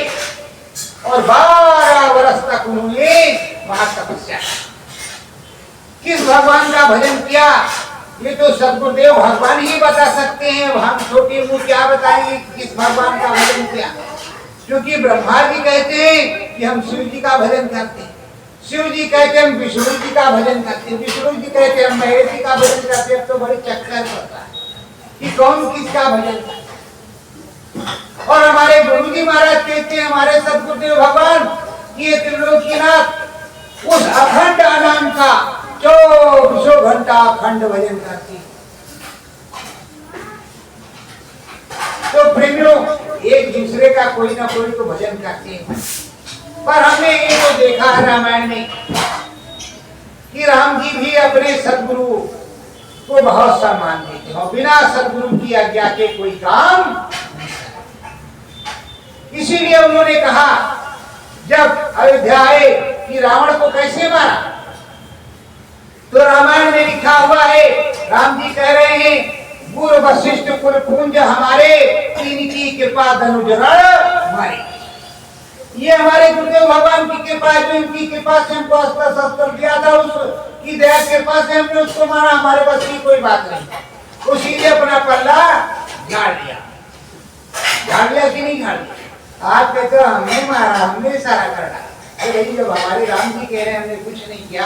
और 12 वर्ष तक उन्होंने वहां तपस्या। किस भगवान का भजन किया ये तो सद्गुरुदेव भगवान ही बता सकते हैं, हम छोटे मुंह क्या बताएंगे किस भगवान का भजन किया। क्योंकि ब्रह्मा जी कहते हैं कि हम शिव जी का भजन करते हैं, शिव जी कहते हैं हम विष्णु जी का भजन करते हैं, विष्णु जी कहते हैं हम महेश जी का भजन करते हैं। तो बड़ी चक्कर पड़ता है कि कौन किसका भजन करता। और हमारे गुरु जी महाराज कहते हैं, हमारे सद्गुरुदेव भगवान, ये त्रिलोकीनाथ उस अखंड आनंद का 24 घंटा अखंड भजन करती। तो प्रेमियों एक दूसरे का कोई ना कोई तो भजन करते हैं। पर हमने ये तो देखा है रामायण में कि राम जी भी अपने सद्गुरु को बहुत सम्मान देते हैं और बिना सद्गुरु की आज्ञा के कोई काम। इसीलिए उन्होंने कहा जब अयोध्या आए कि रावण को कैसे मारा, तो रामायण में लिखा हुआ है, राम जी कह रहे हैं गुरु वशिष्ठ कुल पुंज हमारे, इनकी कृपा धनुजरण हमारे। ये हमारे गुरुदेव भगवान की कृपा है, जो इनकी कृपा से हमको अस्त्र शस्त्र दिया था, उसकी दया कृपा से हमने उसको मारा। हमारे पास की कोई बात नहीं, उसीलिए अपना पल्ला झाड़ लिया। झाड़ लिया कि नहीं झाड़ लिया? आप कहते हो हमने मारा, हमने सारा कर डाला। अरे जब हमारे राम जी कह रहे हैं हमने कुछ नहीं किया,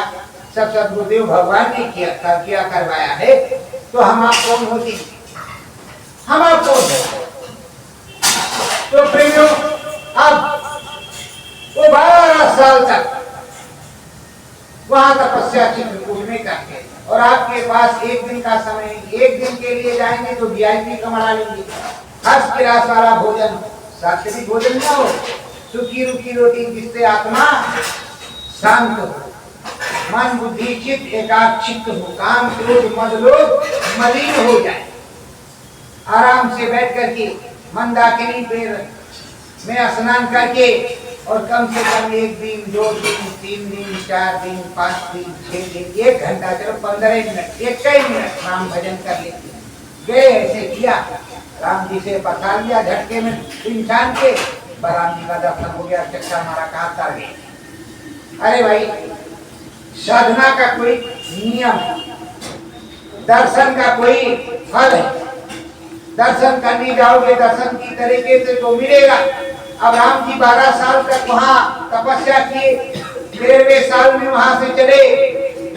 सब सदगुरुदेव भगवान ने किया करवाया है, तो हम आप कौन होती, हम आप कौन हो? तो प्रेमियों, अब वो 12 साल तक वहां तपस्या चित्रकूट में करके, और आपके पास एक दिन का समय, एक दिन के लिए जाएंगे तो VIP कमरा लेंगे, हर्ष क्लास वाला भोजन, सात्विक भोजन ना हो, सूखी रूखी रोटी जिससे आत्मा शांत हो, मन बुद्धि चित्त एकाग्रचित्त हो, काम क्रोध मद लोभ मलिन हो जाए। आराम से बैठ करके मंदाकिनी पेड़ में स्नान करके, और कम से कम 1 दिन 2 दिन 3 दिन 4 दिन 5 दिन 6 दिन 1 घंटा, चलो 15 मिनट 1 मिनट राम भजन कर लेते। गए ऐसे किया, राम जी से पकड़ लिया झटके में इंसान के, राम जी का दर्शन हो गया, चक्कर मारा, कहा तर गए। अरे भाई, साधना का कोई नियम, दर्शन का कोई फल है, दर्शन करने जाओगे दर्शन की तरीके से तो मिलेगा। अब राम जी 12 साल तक वहाँ तपस्या किए, 13वें साल में वहां से चले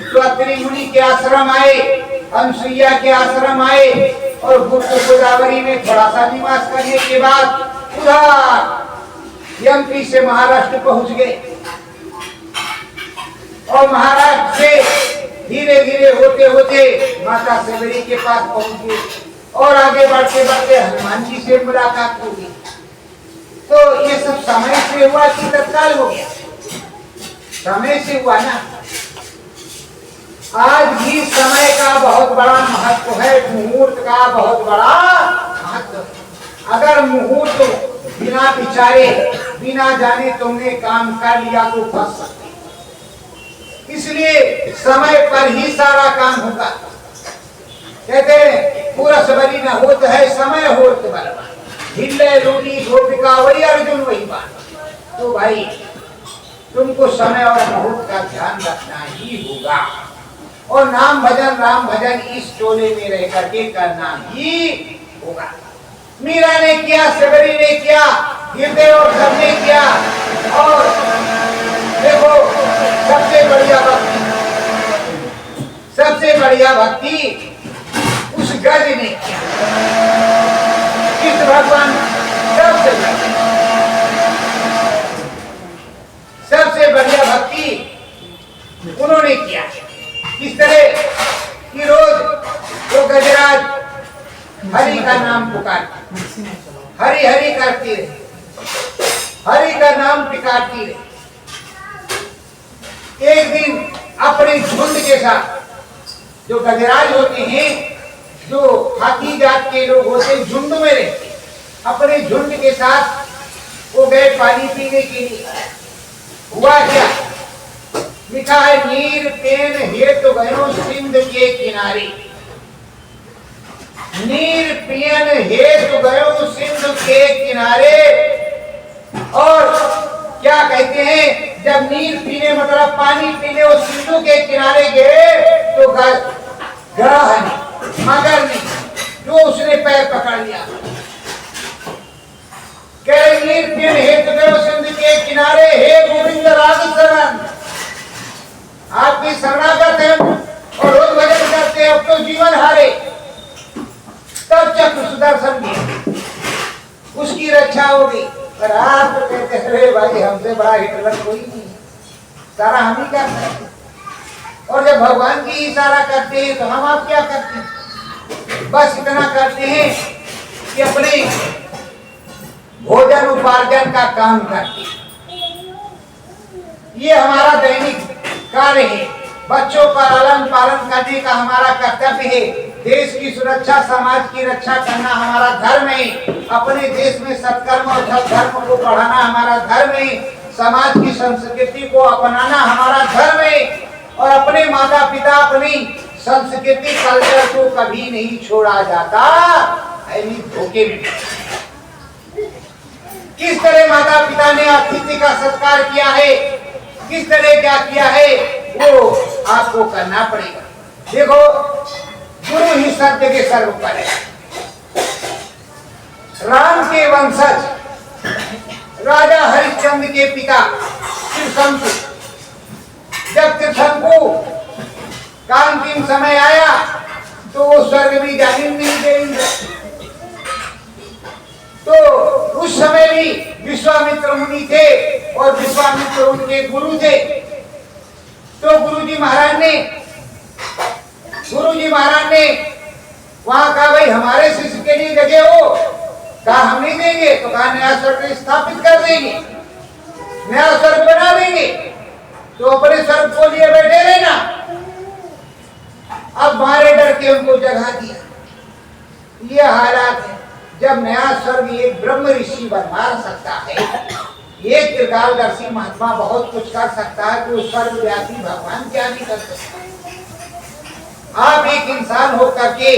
तो अत्रि मुनि के आश्रम आए, अनसुईया के आश्रम आए, और गोदावरी में थोड़ा सा निवास करने के बाद उधर MP से महाराष्ट्र पहुंच गए, और महाराष्ट्र से धीरे धीरे होते होते माता सेवरी के पास पहुंच गए, और आगे बढ़ते बढ़ते हनुमान जी से मुलाकात होगी। तो ये सब समय से हुआ कि तत्काल हो गया? समय से हुआ ना। आज भी समय का बहुत बड़ा महत्व है, मुहूर्त का बहुत बड़ा महत्व। अगर मुहूर्त बिना विचारे बिना जाने तुमने काम कर लिया तो फंस सकते। इसलिए समय पर ही सारा काम होगा। कहते हैं पूरा सबरी न होता है, समय होत बलवान, हिले रूढ़ी गोपिका वही अर्जुन वही बात। तो भाई तुमको समय और मुहूर्त का ध्यान रखना ही होगा, और नाम भजन राम भजन इस टोले में रह करके करना ही होगा। मीरा ने किया, सबरी ने किया, हृदय और सबने किया, और देखो सबसे बढ़िया भक्ति, सबसे बढ़िया भक्ति उस गज ने किया, कृष्ण भगवान सबसे बढ़िया भक्ति उन्होंने किया। किस तरह कि रोज वो गजराज हरि का नाम पुकारती, हरि हरि करती रहे, हरि का नाम पुकारती रहे। एक दिन अपने झुंड के साथ, जो गजराज होते हैं, जो हाथी जात के लोग होते हैं, झुंड में रहते, अपने झुंड के साथ वो गए पानी पीने के लिए। हुआ क्या? लिखा है नीर पेन हेतु गयो सिंध के किनारे, नीर पियन हेतु गयो सिंध के किनारे। और क्या कहते हैं, जब नीर पीने मतलब पानी पीने वो सिंधु के किनारे गए तो ग्रह ने, मगर ने, जो उसने पैर पकड़ लिया, नीर पियन हेतु गयो सिंधु के किनारे, हे गोविंद राग शरण, आपकी शरणागत है और रोज भजन करते, अब तो जीवन हारे। तब चक्र सुदर्शन दिया, उसकी रक्षा होगी। पर आप तो कहते हैं भाई हमसे बड़ा हिटलर कोई नहीं, सारा हम ही करते हैं। और जब भगवान की इशारा करते हैं तो हम आप क्या करते हैं? बस इतना करते हैं कि अपने भोजन उपार्जन का काम करते हैं। ये हमारा दैनिक कार्य है। बच्चों का लालन पालन करने का हमारा कर्तव्य है। देश की सुरक्षा, समाज की रक्षा करना हमारा धर्म है। अपने देश में सत्कर्म और धर्म को बढ़ाना हमारा धर्म है। समाज की संस्कृति को अपनाना हमारा धर्म है। और अपने माता पिता, अपनी संस्कृति कल्चर को कभी नहीं छोड़ा जाता, धोखे में। किस तरह माता पिता ने अतिथि का सत्कार किया है, किस तरह क्या किया है, वो आपको करना पड़ेगा। देखो, गुरु ही सत्य के सर्व पर है। राम के वंशज राजा हरिश्चंद्र के पिता त्रिशंकु, जब त्रिशंकु अंतिम समय आया तो वो स्वर्ग में जाने नहीं देंगे। तो उस समय भी विश्वामित्र मुनि थे और विश्वामित्र उनके गुरु थे। तो गुरुजी महाराज ने वहां कहा भाई हमारे शिष्य के लिए जगह हो, कहा हम नहीं देंगे, तो कहा नया स्वर्ग स्थापित कर देंगे, नया स्वर्ग बना देंगे, तो अपने स्वर्ग को लिए बैठे रहना। अब मारे डर के उनको जगा दिया। ये हालात है जब नया स्वर्ग एक ब्रह्म ऋषि बनवा सकता है, एक त्रिकालदर्शी महात्मा बहुत कुछ कर सकता है, तो स्वर्गव्यापी भगवान क्या नहीं कर सकता। आप एक इंसान होकर के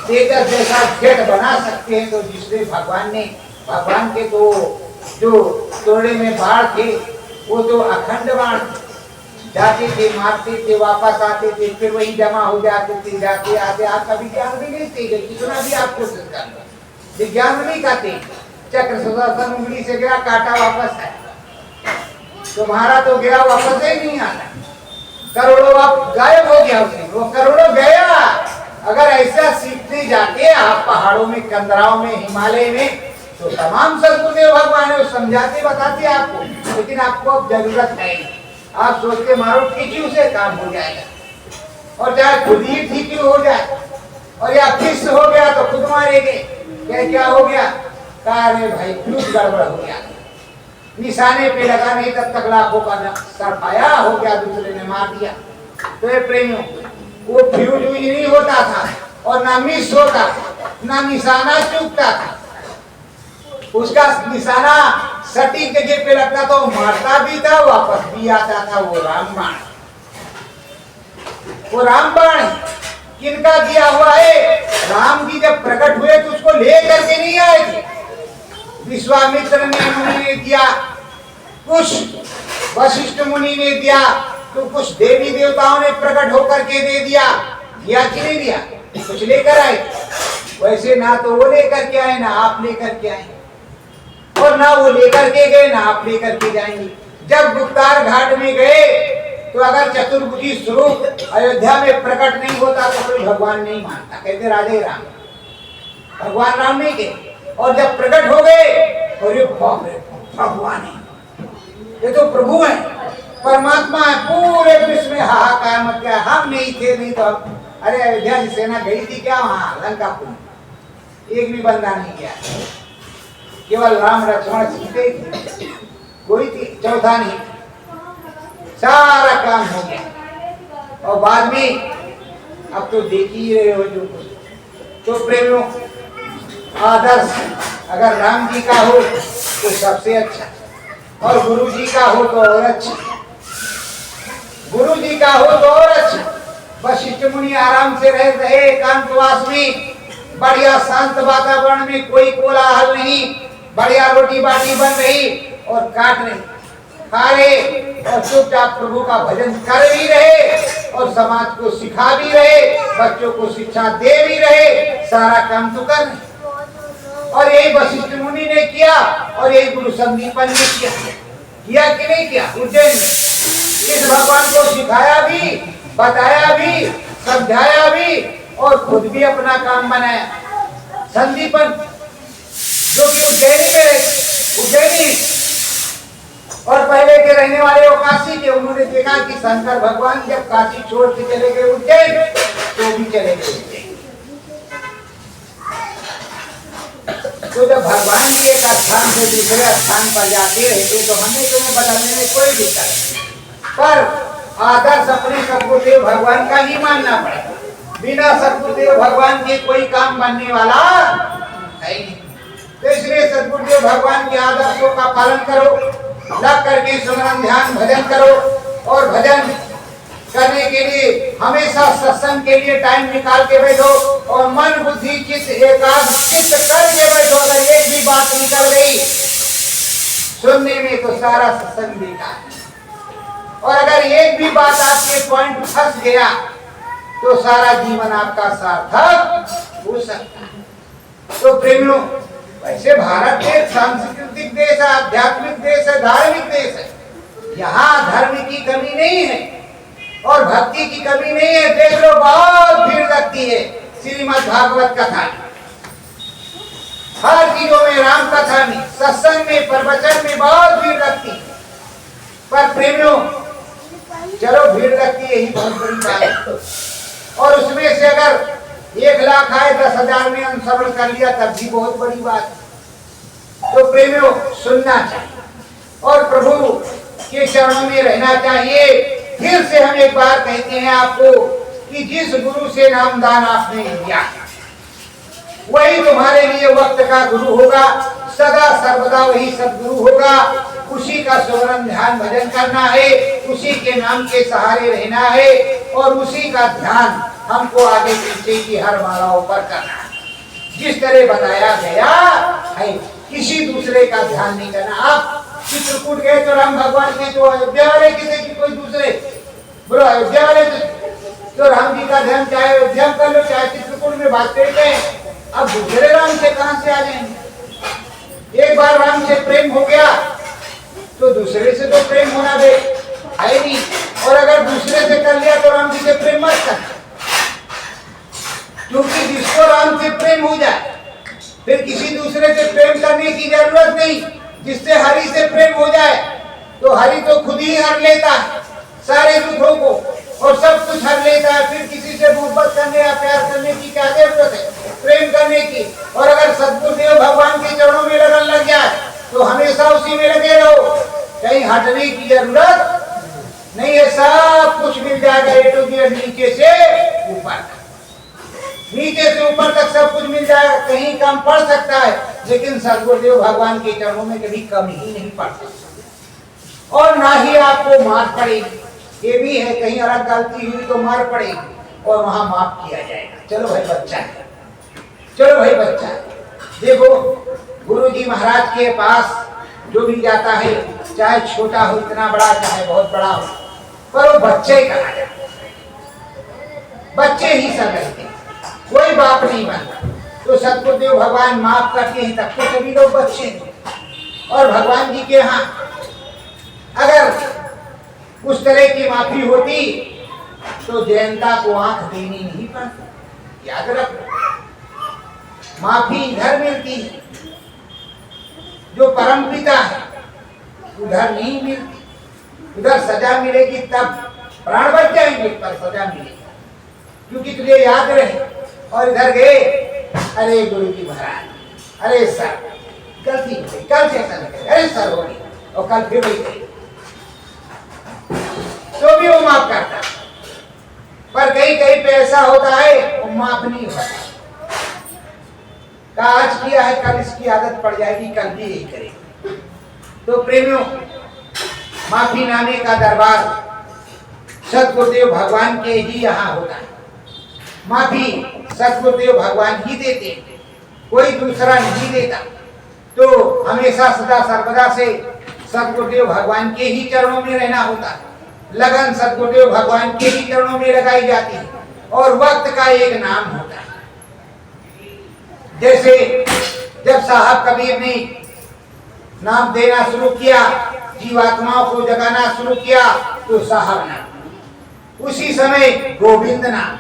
तेजस जैसा जेट बना सकते हैं, तो जिससे भगवान के तो जो तोड़े में बाढ़ थे वो तो अखंड बाढ़ जाते थे, मारते थे, वापस आते थे, फिर वही जमा हो जाते थे, जाते आते। आपका विज्ञान भी नहीं थे, कितना भी आप कोशिश कर लो, विज्ञान नहीं कहते। चक्र सुदर्शन उंगली से गया, काटा वापस है, तुम्हारा तो गया वापस ही नहीं आता। करोड़ों आप गायब हो गया उसमें, वो करोड़ों गया। अगर ऐसा सीखते जाके आप पहाड़ों में, कंदराओं में, हिमालय में, तो तमाम सदगुरुदेव भगवान है, समझाते बताते आपको, लेकिन आपको अब जरूरत है। आप सोचते मारो ठीक से काम हो जाएगा, और चाहे खुद ही ठीक हो जाए, और या फिक्स हो गया तो खुद मारेंगे। क्या हो गया? कहा अरे भाई फ्यूज गड़बड़ हो गया, निशाने पे लगा नहीं, तब तक लाखों का सर पाया हो गया, दूसरे ने मार दिया। तो ये प्रेमियों, वो फ्यूज नहीं होता था और ना मिस होता, ना निशाना चूकता था, उसका निशाना सटीक जगह पे लगता तो मारता भी था, वापस भी आता था। वो रामबाण किनका दिया हुआ है? राम जी जब प्रकट हुए तो उसको ले करके नहीं आए थे, विश्वामित्र ने मुनि ने दिया, कुछ वशिष्ठ मुनि ने दिया, तो कुछ देवी देवताओं ने प्रकट होकर के दे दिया कि नहीं दिया? कुछ लेकर आए। वैसे ना तो वो लेकर के आए, ना आप लेकर के आए, और ना वो लेकर के गए, ना आप लेकर के जाएंगे। जब गुप्तार घाट में गए तो अगर चतुर्भुजी स्वरूप अयोध्या में प्रकट नहीं होता तो कोई भगवान नहीं मानता, कहते राधे राम, भगवान राम नहीं के। और जब प्रकट हो गए, अरे बाप रे, भगवान है, ये तो प्रभु है, परमात्मा है, पूरे विश्व में हाहाकार मच गया। हम नहीं थे, नहीं तो अरे अयोध्या की सेना गई थी क्या वहां लंकापुर? एक भी बंदा नहीं गया, केवल राम लक्ष्मण सीते थे, कोई थी चौथा नहीं। सारा काम हो गया, और बाद में अब तो देख ही रहे हो जो कुछ। तो प्रेमियों, आदर्श अगर राम जी का हो तो सबसे अच्छा, और गुरु जी का हो तो और अच्छा, गुरु जी का हो तो और अच्छा। वशिष्ठ मुनि आराम से रह रहे एकांतवास में, बढ़िया शांत वातावरण में, कोई कोलाहल नहीं, बढ़िया रोटी बाटी बन रही और काट रही, खा रहे और चुपचाप प्रभु का भजन कर भी रहे, और समाज को सिखा भी रहे, बच्चों को शिक्षा दे भी रहे, सारा काम तो कर रहे। और यही वशिष्ठ मुनि ने किया, और यही गुरु संदीपन ने किया कि नहीं किया? उज्जैन में इस भगवान को सिखाया भी, बताया भी, समझाया भी, और खुद भी अपना काम बनाया। संदीपन जो कि उज्जैनी और पहले के रहने वाले वो काशी के, उन्होंने देखा कि शंकर भगवान जब काशी छोड़ के चले गए उज्जैन, तो भी चले गए उज्जैन। तो जब भगवान जी एक स्थान से दूसरे स्थान पर जाते रहते तो हमें तुम्हें बदलने में कोई दिक्कत नहीं, पर आदर्श अपने सतगुरुदेव भगवान का ही मानना पड़ेगा। बिना सतगुरुदेव भगवान के कोई काम बनने वाला है नहीं। तो इसलिए सतगुरुदेव भगवान के आदर्शों का पालन करो, लग करके सुमरन ध्यान भजन करो, और भजन करने के लिए हमेशा सत्संग के लिए टाइम निकाल के बैठो, और मन बुद्धि चित्त एकाग्रचित्त करके बैठो। अगर एक भी बात निकल गई सुनने में तो सारा सत्संग बेकार, और अगर एक भी बात आपके पॉइंट फंस गया तो सारा जीवन आपका सार्थक हो सकता है। तो प्रेमियों, वैसे भारत देश सांस्कृतिक देश है, आध्यात्मिक देश है, धार्मिक देश है, यहाँ धर्म की कमी नहीं है, और भक्ति की कमी नहीं है। देख लो बहुत भीड़ लगती है श्रीमद् भागवत कथा में, हर चीजों में, राम कथा में, सत्संग में, प्रवचन में बहुत भीड़ लगती है। पर प्रेमियों, चलो भीड़ लगती है, यही बहुत बड़ी बात है। और उसमें से अगर 1 लाख आए, 10,000 में अनुसरण कर लिया, तब भी बहुत बड़ी बात है। तो प्रेमियों, सुनना चाहिए और प्रभु के चरणों में रहना चाहिए। फिर से हम एक बार कहते हैं आपको कि जिस गुरु से नामदान आपने लिया, वही तुम्हारे लिए वक्त का गुरु होगा, सदा सर्वदा वही सदगुरु होगा। उसी का सुमरन ध्यान भजन करना है, उसी के नाम के सहारे रहना है और उसी का ध्यान हमको आगे पीछे की हर मालाओं पर करना है। जिस तरह बताया गया है, किसी दूसरे का ध्यान नहीं करना। आप चित्रकूट गए तो राम भगवान के, तो अयोध्या वाले किसी की कोई दूसरे, बोलो अयोध्या वाले तो राम जी का ध्यान चाहे अयोध्या कर लो, चाहे चित्रकूट में बात करते हैं। अब दूसरे राम से कहां से आ जाएंगे? एक बार राम से प्रेम हो गया तो दूसरे से तो प्रेम होना दे है नहीं। और अगर दूसरे से कर लिया तो राम जी से प्रेम मत कर, क्योंकि जिसको राम से प्रेम हो जाए फिर किसी दूसरे से प्रेम करने की जरूरत नहीं। जिससे हरि से प्रेम हो जाए तो हरि तो खुद ही हर लेता है सारे दुखों को और सब कुछ हर लेता है। फिर किसी से मोहब्बत करने या प्यार करने की क्या जरूरत है, प्रेम करने की। और अगर सद्गुरुदेव भगवान के चरणों में लगन लग जाए तो हमेशा उसी में लगे रहो, कहीं हटने की जरूरत नहीं है। सब कुछ मिल जाएगा, ए टू जेड, नीचे से ऊपर तक, नीचे से ऊपर तक सब कुछ मिल जाएगा। कहीं कम पड़ सकता है, लेकिन सद्गुरुदेव भगवान के चरणों में कभी कम ही नहीं पड़ सकता और ना ही आपको मार पड़ेगी। ये भी है, कहीं अलग गलती हुई तो मार पड़ेगी और वहां माफ किया जाएगा। चलो भाई बच्चा है, चलो भाई बच्चा है। देखो गुरु जी महाराज के पास जो भी जाता है, चाहे छोटा हो, इतना बड़ा, चाहे बहुत बड़ा हो, पर वो बच्चे कहा जाता है। बच्चे ही सब रहते हैं, कोई बाप नहीं बनता। तो सद्गुरुदेव भगवान माफ करते हैं, तब तो सभी लोग बच्चे हैं। और भगवान जी के यहाँ अगर उस तरह की माफी होती तो जयंता को आंख देनी नहीं पड़ती। याद रखो, माफी इधर मिलती है, जो परम पिता है उधर नहीं मिलती। उधर सजा मिलेगी, तब प्राण बच जाएंगे, पर सजा मिलेगी क्योंकि तुझे याद रहे। और इधर गए, अरे गुरु जी महाराज, अरे सर गलती हो गई, कल से ऐसा नहीं करे, अरे सर हो गई, और कल फिर वही गई, तो भी वो माफ करता। पर कहीं कहीं पे ऐसा होता है वो माफ नहीं होता। आज किया है, कल इसकी आदत पड़ जाएगी, कल भी यही करेगी। तो प्रेमियों, माफी नामे का दरबार सद्गुरुदेव भगवान के ही यहाँ होता है। माफी सद्गुरुदेव भगवान ही देते, कोई दूसरा नहीं देता। तो हमेशा सदा सर्वदा से सद्गुरुदेव भगवान के ही चरणों में रहना होता है। लगन सद्गुरुदेव भगवान के ही चरणों में लगाई जाती है और वक्त का एक नाम होता है। जैसे जब साहब कबीर ने नाम देना शुरू किया, जीवात्माओं को जगाना शुरू किया, तो साहब नाम, उसी समय गोविंद नाम,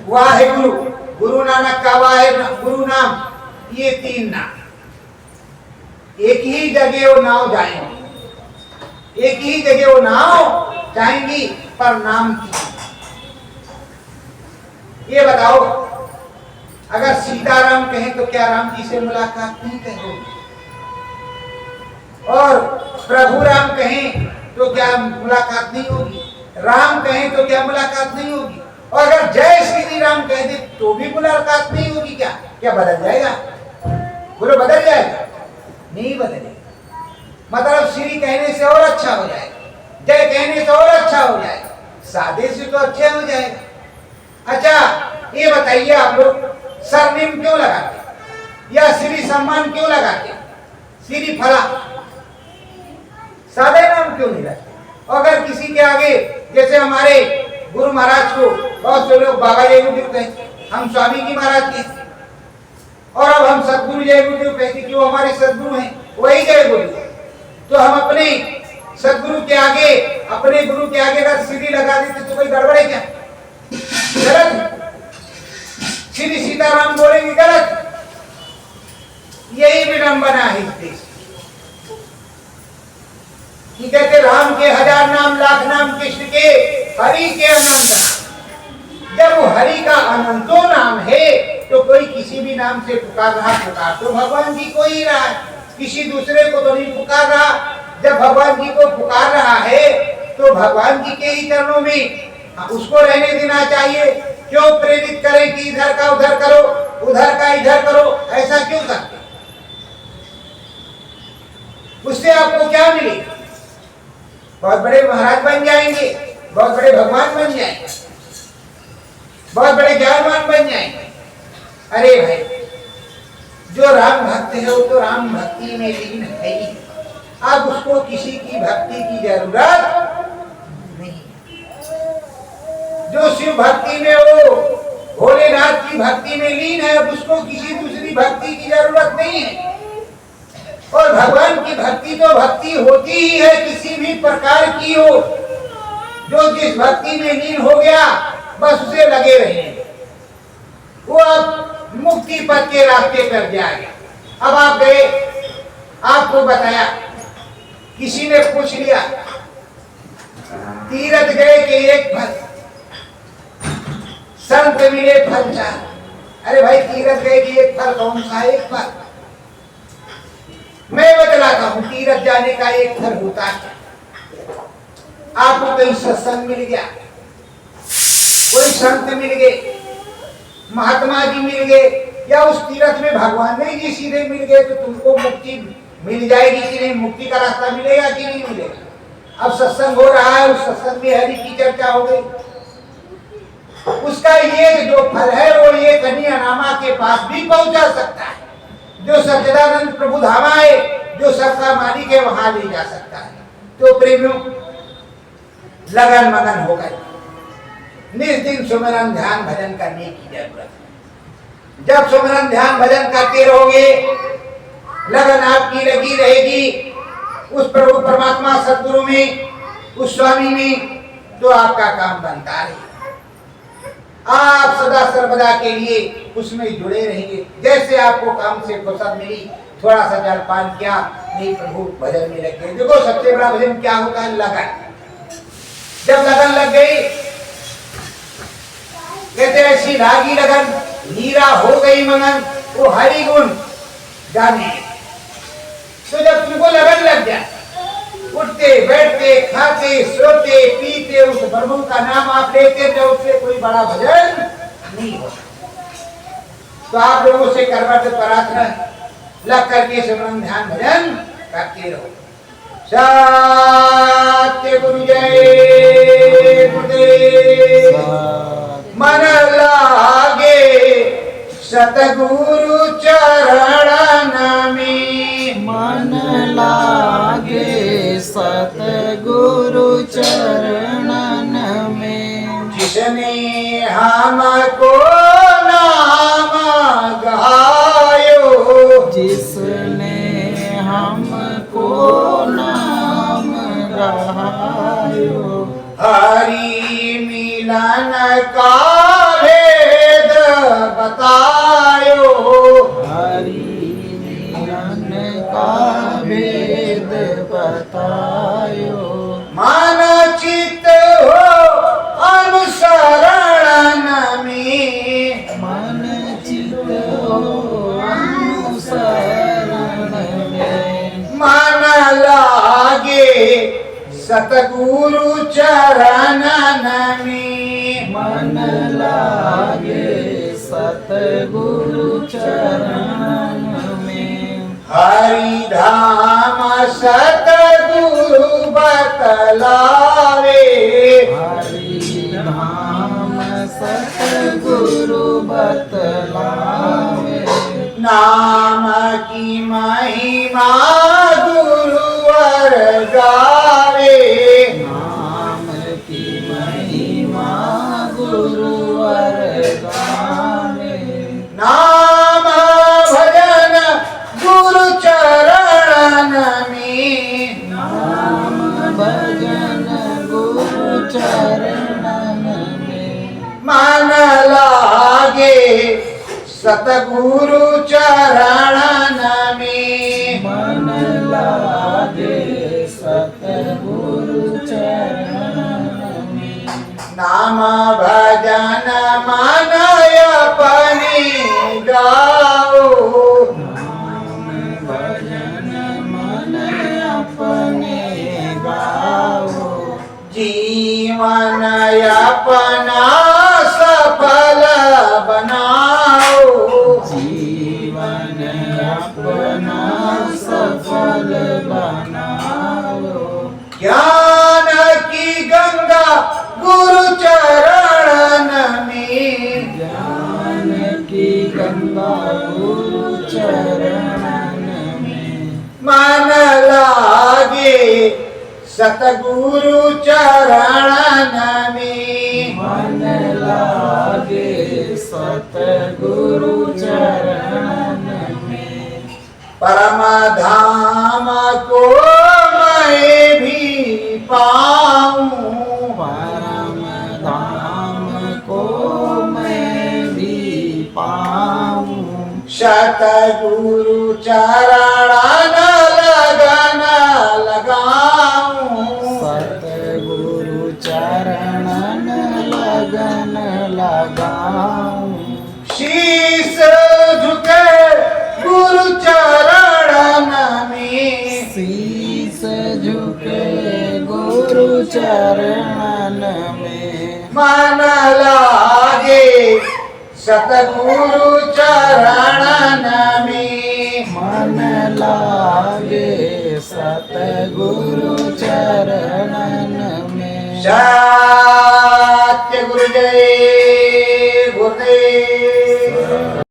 वाहेगुरु, गुरु नानक का वाहे गुरु नाम, ये 3 नाम एक ही जगह वो नाव जाएंगे, एक ही जगह वो नाव जाएंगी, पर नाम की। ये बताओ, अगर सीताराम कहें तो क्या राम जी से मुलाकात नहीं करोगे? और प्रभु राम कहें तो क्या मुलाकात नहीं होगी? राम कहें तो क्या मुलाकात नहीं होगी? और अगर जय श्री राम कह दे तो भी मुलाकात नहीं होगी? क्या क्या बदल जाएगा? बोलो बदल जाएगा? नहीं बदलेगा। मतलब श्री कहने से और अच्छा हो जाएगा, जय कहने से और अच्छा हो जाएगा, सादे से तो अच्छे हो जाएगा। अच्छा ये बताइए, आप लोग सरनेम क्यों लगाते या श्री सम्मान क्यों लगाते? श्री फला, सादे नाम क्यों नहीं रखते? अगर किसी के आगे, जैसे हमारे गुरु महाराज को बहुत से लोग बाबा जय गुरुदेव कहते, हम स्वामी जी महाराज के, और अब हम सदगुरु जय गुरुदेव कहते, क्यों? हमारे सदगुरु हैं, वही जय गुरुदेव। तो हम अपने सदगुरु के आगे, अपने गुरु के आगे अगर सीढ़ी लगा देते तो कोई गड़बड़ है क्या? गलत। श्री सीताराम बोलेंगे गलत। यही विडंबना है इस देश की। कहते राम के 1000 नाम, लाख नाम, कृष्ण के, हरि के अनंत। जब वो हरि का अनंतो नाम है तो कोई किसी भी नाम से पुकार रहा, पुकार तो भगवान जी को ही रहा है, किसी दूसरे को तो नहीं पुकार रहा। जब भगवान जी को पुकार रहा है तो भगवान जी के ही चरणों में उसको रहने देना चाहिए। क्यों प्रेरित करें कि इधर का उधर करो, उधर का इधर करो? ऐसा क्यों करते? उससे आपको क्या मिलेगा? बहुत बड़े महाराज बन जाएंगे, बहुत बड़े भगवान बन जाएंगे, बहुत बड़े ज्ञानवान बन जाएंगे। अरे भाई, जो राम भक्त है वो तो राम भक्ति में लीन है ही। अब उसको किसी की भक्ति की जरूरत नहीं। जो शिव भक्ति में, वो भोलेनाथ की भक्ति में लीन है, अब उसको किसी दूसरी भक्ति की जरूरत नहीं है। और भगवान की भक्ति तो भक्ति होती ही है, किसी भी प्रकार की हो। जो जिस भक्ति में लीन हो गया बस उसे लगे रहे, वो अब मुक्ति पथ के रास्ते पर जाएगा। अब आप गए, आपको बताया, किसी ने पूछ लिया तीर्थ गए कि एक फल, संत मिले फल चार। अरे भाई, तीर्थ गए कि एक फल, कौन सा एक फल? मैं बतलाता हूं, तीर्थ जाने का एक फल होता है। आपको कहीं सत्संग मिल गया, कोई संत मिल गए, महात्मा जी मिल गए, या उस तीर्थ में भगवान जी सीधे मिल गए, तो तुमको मुक्ति मिल जाएगी कि नहीं? मुक्ति का रास्ता मिलेगा कि नहीं मिलेगा? अब सत्संग हो रहा है, उस सत्संग में हरि की चर्चा हो गई, उसका ये जो फल है वो ये कन्यानामा के पास भी पहुंचा सकता है। जो सच्चिदानंद प्रभु धामा है, जो सबका मालिक है, वहां ले जा सकता है। तो प्रेमियों, लगन मगन हो गए, निज दिन सुमिरन ध्यान भजन करने की जरूरत है। जब सुमिरन ध्यान भजन करते रहोगे, लगन आपकी लगी रहेगी उस प्रभु परमात्मा सदगुरु में, उस स्वामी में, तो आपका काम बनता रहेगा। आप सदा सर्वदा के लिए उसमें जुड़े रहेंगे। जैसे आपको काम से फुर्सत मिली, थोड़ा सा जलपान किया, नहीं प्रभु भजन में लग गए। देखो सबसे बड़ा भजन क्या होता है? लगन। जब लगन लग गई, कहते ऐसी लागी लगन, हीरा हो गई मगन, वो हरि गुण गाने। तो जब तुमको लगन लग जाए, उठते बैठते खाते सोते पीते उस प्रभु का नाम आप लेते, तो उससे कोई बड़ा भजन नहीं होता। तो आप लोगों से करवट प्रार्थना, लग करके सिमरन ध्यान भजन करते रहो। सत्य गुरु जय गुरुदेव। मन लागे सतगुरु चरण में, मन लागे सतगुरु चरणन में। जिसने हमको नाम गायो, जिसने हमको नाम गायो। हरि मिलन का भेद बतायो, हरि मिलन का भेद बतायो। मन चित हो अनुसरण में, मन चित हो अनुसरण में। मन लागे सतगुरु चरणन में, मन लागे सतगुरु चरण में। हरि धाम सतगुरु बतलावे, हरि धाम सतगुरु बतलावे। नाम की महिमा गुरुवर गावे, नाम की महिमा गुरुवर गावे। नाम भजन गुरु चरण में, नाम सतगुरु चरणन में मन लागे सतगुरु चरण में। नाम भजन मन अपने गाओ नाम भजन मन अपने गाओ। जीवन अपना सफल बनाओ जीवन अपना सफल बनाओ। ज्ञान की गंगा गुरु चरणन में ज्ञान की गंगा गुरु चरणन में। मन लागे सतगुरु चरणन में मन लागे सतगुरु चरणन में। परम धाम को मैं भी पाऊं परम धाम को मैं भी पाऊं। सतगुरु चरणन लगन लगाऊं सतगुरु चरणन लगन लगाऊं। शीश झुके गुरु चरणन में शीस झुके गुरु चरणन में। मन लागे सतगुरु चरणन में मन लागे सतगुरु चरणन में। सत्य गुरु जय